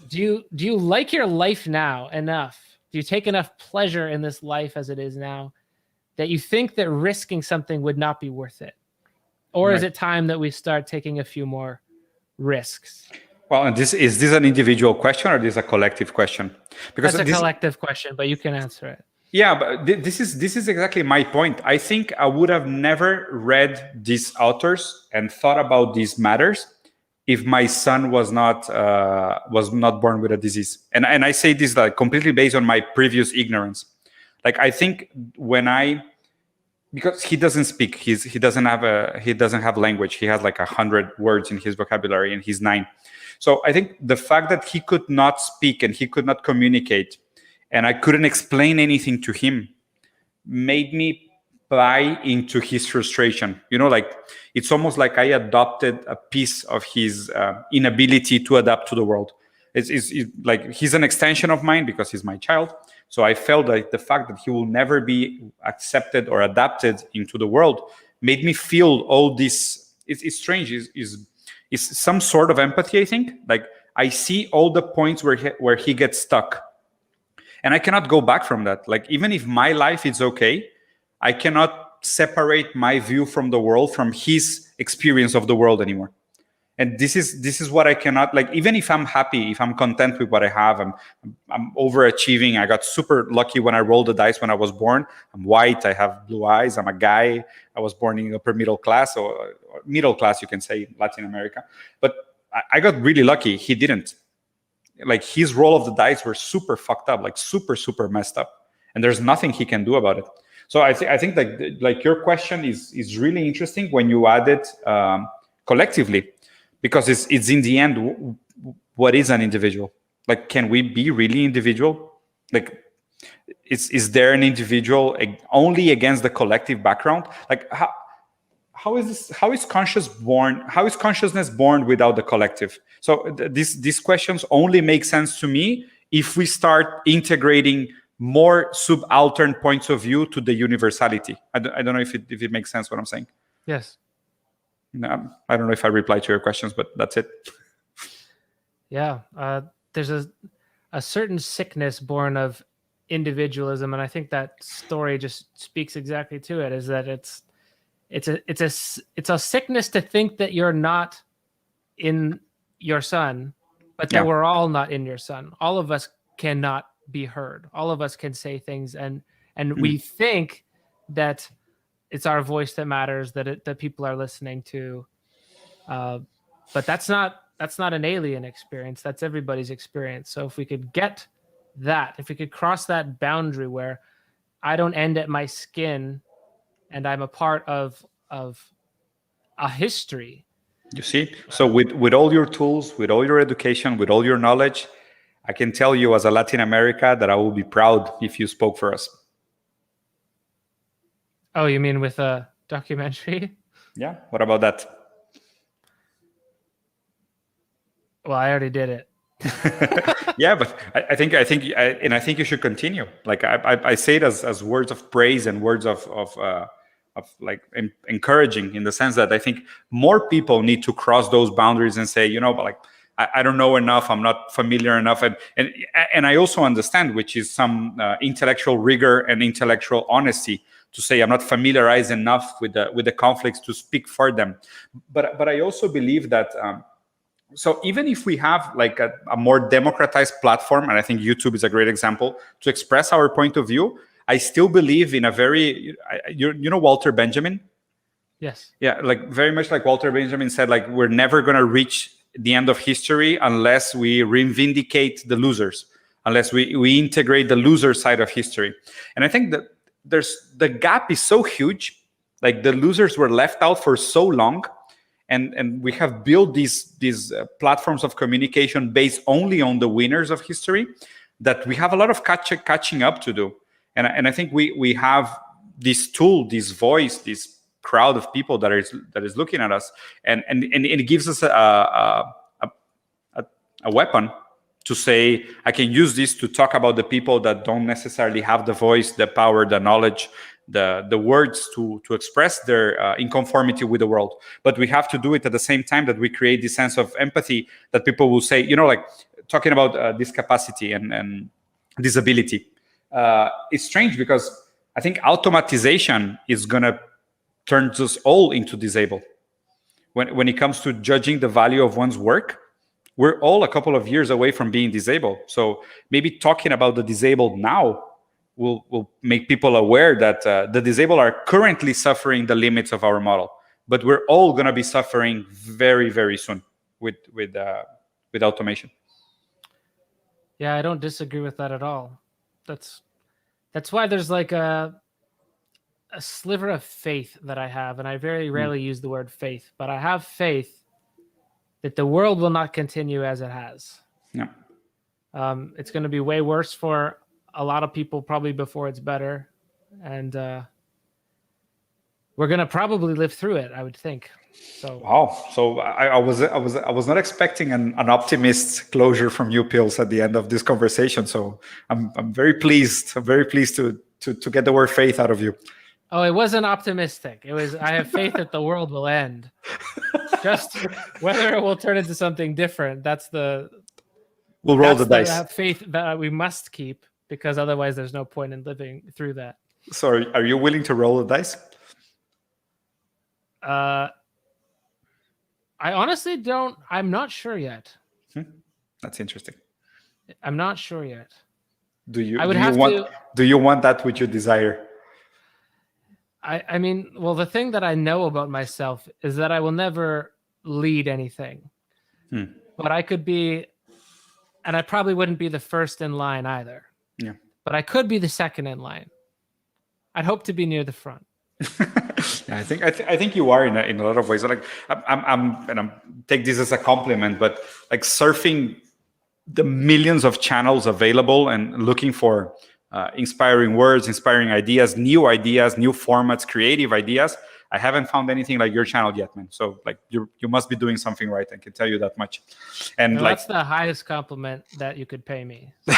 do you like your life now enough? Do you take enough pleasure in this life as it is now that you think that risking something would not be worth it? Or is it time that we start taking a few more risks? Well, and is this an individual question or is this a collective question? Because that's a collective question, but you can answer it. Yeah, but this is exactly my point. I think I would have never read these authors and thought about these matters if my son was not born with a disease. And I say this like completely based on my previous ignorance. Like I think because he doesn't speak, he doesn't have language. He has like 100 words in his vocabulary, and he's 9. So I think the fact that he could not speak and he could not communicate, and I couldn't explain anything to him, made me buy into his frustration. Like it's almost like I adopted a piece of his inability to adapt to the world. It's like he's an extension of mine because he's my child. So I felt like the fact that he will never be accepted or adapted into the world made me feel all this. It's strange. Is some sort of empathy, I think. Like I see all the points where he gets stuck, and I cannot go back from that. Like even if my life is okay, I cannot separate my view from the world from his experience of the world anymore. And this is what I cannot, like, even if I'm happy, if I'm content with what I have, I'm overachieving. I got super lucky when I rolled the dice when I was born. I'm white, I have blue eyes, I'm a guy. I was born in upper middle class, or middle class, you can say, in Latin America. But I got really lucky. He didn't. Like his roll of the dice were super fucked up, like super, super messed up. And there's nothing he can do about it. So I think like your question is really interesting when you add it collectively. Because it's in the end, what is an individual? Like, can we be really individual? Like, is there an individual only against the collective background? Like, how is this? How is consciousness born without the collective? So these questions only make sense to me if we start integrating more subaltern points of view to the universality. I don't know if it makes sense what I'm saying. Yes. No, I don't know if I replied to your questions, but that's it. Yeah, there's a certain sickness born of individualism, and I think that story just speaks exactly to it. Is that it's a sickness to think that you're not in your son, but that we're all not in your son. All of us cannot be heard. All of us can say things, and we think that it's our voice that matters, that people are listening to, but that's not an alien experience. That's everybody's experience. So if we could get that, if we could cross that boundary where I don't end at my skin and I'm a part of a history. You see, so with all your tools, with all your education, with all your knowledge, I can tell you as a Latin America that I will be proud if you spoke for us. Oh, you mean with a documentary? Yeah. What about that? Well, I already did it. Yeah, but I think you should continue. Like I say it as words of praise and words of like encouraging, in the sense that I think more people need to cross those boundaries and say, but like I don't know enough, I'm not familiar enough, and I also understand, which is some intellectual rigor and intellectual honesty, to say I'm not familiarized enough with the conflicts to speak for them. But I also believe that so even if we have like a more democratized platform, and I think YouTube is a great example to express our point of view, I still believe in a very you know Walter Benjamin. Yes. Yeah, like very much like Walter Benjamin said, like we're never going to reach the end of history unless we reivindicate the losers, unless we integrate the loser side of history. And I think that the gap is so huge, like the losers were left out for so long, and we have built these platforms of communication based only on the winners of history, that we have a lot of catching up to do. And I think we have this tool, this voice, this crowd of people that is looking at us, and it gives us a weapon to say, I can use this to talk about the people that don't necessarily have the voice, the power, the knowledge, the words to express their inconformity with the world. But we have to do it at the same time that we create this sense of empathy, that people will say, you know, like talking about discapacity and disability. It's strange because I think automatization is going to turn us all into disabled. When it comes to judging the value of one's work, we're all a couple of years away from being disabled. So maybe talking about the disabled now will make people aware that the disabled are currently suffering the limits of our model, but we're all going to be suffering very, very soon with automation. Yeah, I don't disagree with that at all. That's why there's like a sliver of faith that I have, and I very rarely use the word faith, but I have faith that the world will not continue as it has. Yeah. It's going to be way worse for a lot of people probably before it's better, and we're going to probably live through it, I would think. So wow. So I was not expecting an optimist closure from you, Pils, at the end of this conversation. So I'm very pleased. I'm very pleased to get the word faith out of you. Oh, it wasn't optimistic. It was, I have faith that the world will end. Just whether it will turn into something different, we'll roll the dice. I have faith that we must keep, because otherwise there's no point in living through that. So are you willing to roll the dice? I honestly don't. I'm not sure yet. That's interesting. I'm not sure yet. Do you want that which you desire? I mean, well, the thing that I know about myself is that I will never lead anything. But I could be, and I probably wouldn't be the first in line either. Yeah. But I could be the second in line. I'd hope to be near the front. Yeah, I think you are in a lot of ways. Like I'm take this as a compliment, but like surfing the millions of channels available and looking for inspiring words, inspiring ideas, new formats, creative ideas. I haven't found anything like your channel yet, man. So like you must be doing something right. I can tell you that much. And that's the highest compliment that you could pay me. So.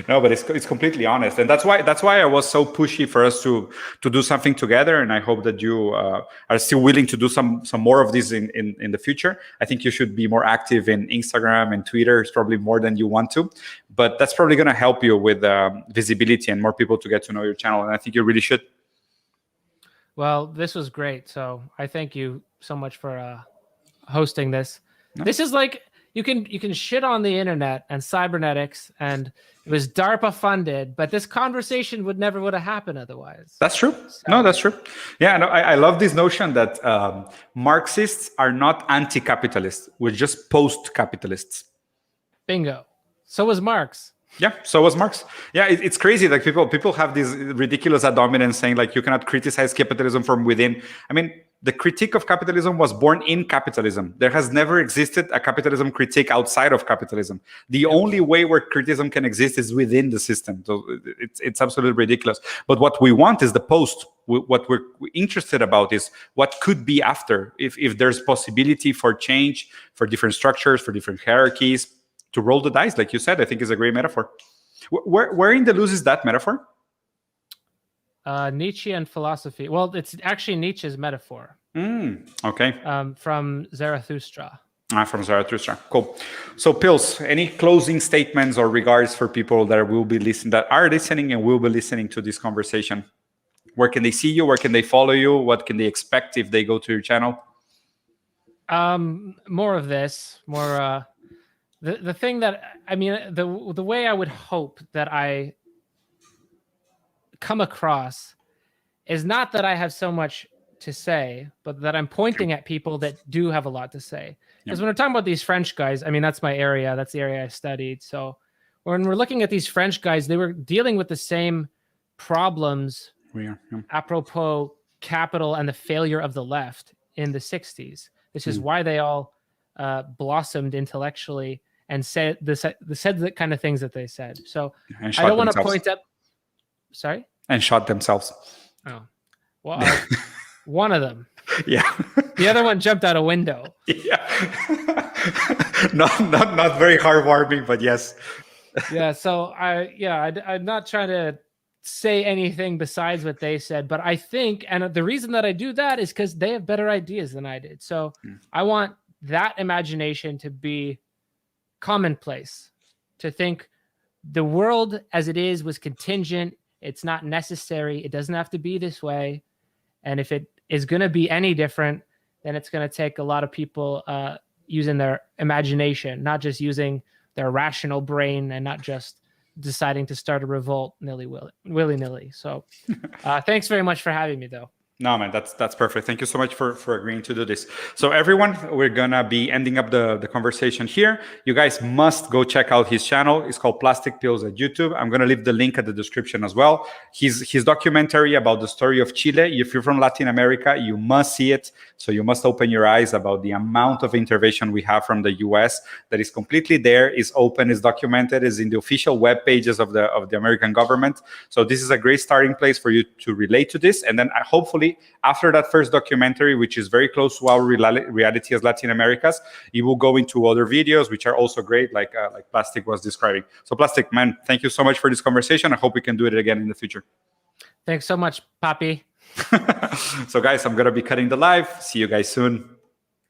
No, but it's completely honest, and that's why I was so pushy for us to do something together. And I hope that you are still willing to do some more of this in the future. I think you should be more active in Instagram and Twitter. It's probably more than you want to, but that's probably going to help you with visibility and more people to get to know your channel. And I think you really should. Well, this was great. So I thank you so much for hosting this. No. This is like, you can shit on the internet and cybernetics, and it was DARPA funded, but this conversation would have happened otherwise. That's true. So. No, that's true. Yeah, no, I love this notion that Marxists are not anti-capitalists. We're just post-capitalists. Bingo. So was Marx. Yeah, so was Marx. Yeah, it's crazy. Like people have this ridiculous ad hominem saying like you cannot criticize capitalism from within. I mean, the critique of capitalism was born in capitalism. There has never existed a capitalism critique outside of capitalism. The only way where criticism can exist is within the system. So it's absolutely ridiculous. But what we want is the post. What we're interested about is what could be after, if there's possibility for change, for different structures, for different hierarchies. To roll the dice, like you said, I think is a great metaphor. Where in Deleuze is that metaphor? Nietzsche and philosophy. Well, it's actually Nietzsche's metaphor. Okay. From Zarathustra. From Zarathustra. Cool. So, Pils, any closing statements or regards for people that are listening and will be listening to this conversation? Where can they see you? Where can they follow you? What can they expect if they go to your channel? More of this. More. The thing that I mean, the way I would hope that I come across is not that I have so much to say, but that I'm pointing at people that do have a lot to say. Because when we're talking about these French guys, I mean, that's my area. That's the area I studied. So when we're looking at these French guys, they were dealing with the same problems apropos capital and the failure of the left in the 60s. This is why they all blossomed intellectually and said the kind of things that they said. So I don't want to point up. Sorry? And shot themselves. Oh, well, one of them. Yeah. The other one jumped out a window. Yeah. not very heartwarming, but yes. Yeah. So I'm not trying to say anything besides what they said, but I think, and the reason that I do that is because they have better ideas than I did. So I want that imagination to be commonplace, to think the world as it is was contingent. It's not necessary. It doesn't have to be this way. And if it is going to be any different, then it's going to take a lot of people using their imagination, not just using their rational brain and not just deciding to start a revolt willy-nilly. So thanks very much for having me, though. No, man, that's perfect. Thank you so much for agreeing to do this. So everyone, we're gonna be ending up the conversation here. You guys must go check out his channel. It's called Plastic Pills at YouTube. I'm gonna leave the link at the description as well. His documentary about the story of Chile. If you're from Latin America, you must see it. So you must open your eyes about the amount of intervention we have from the US that is completely there, is open, is documented, is in the official web pages of the American government. So this is a great starting place for you to relate to this. And then hopefully after that first documentary, which is very close to our reality as Latin Americas, it will go into other videos, which are also great, like Plastic was describing. So Plastic, man, thank you so much for this conversation. I hope we can do it again in the future. Thanks so much, Papi. So guys, I'm going to be cutting the live. See you guys soon.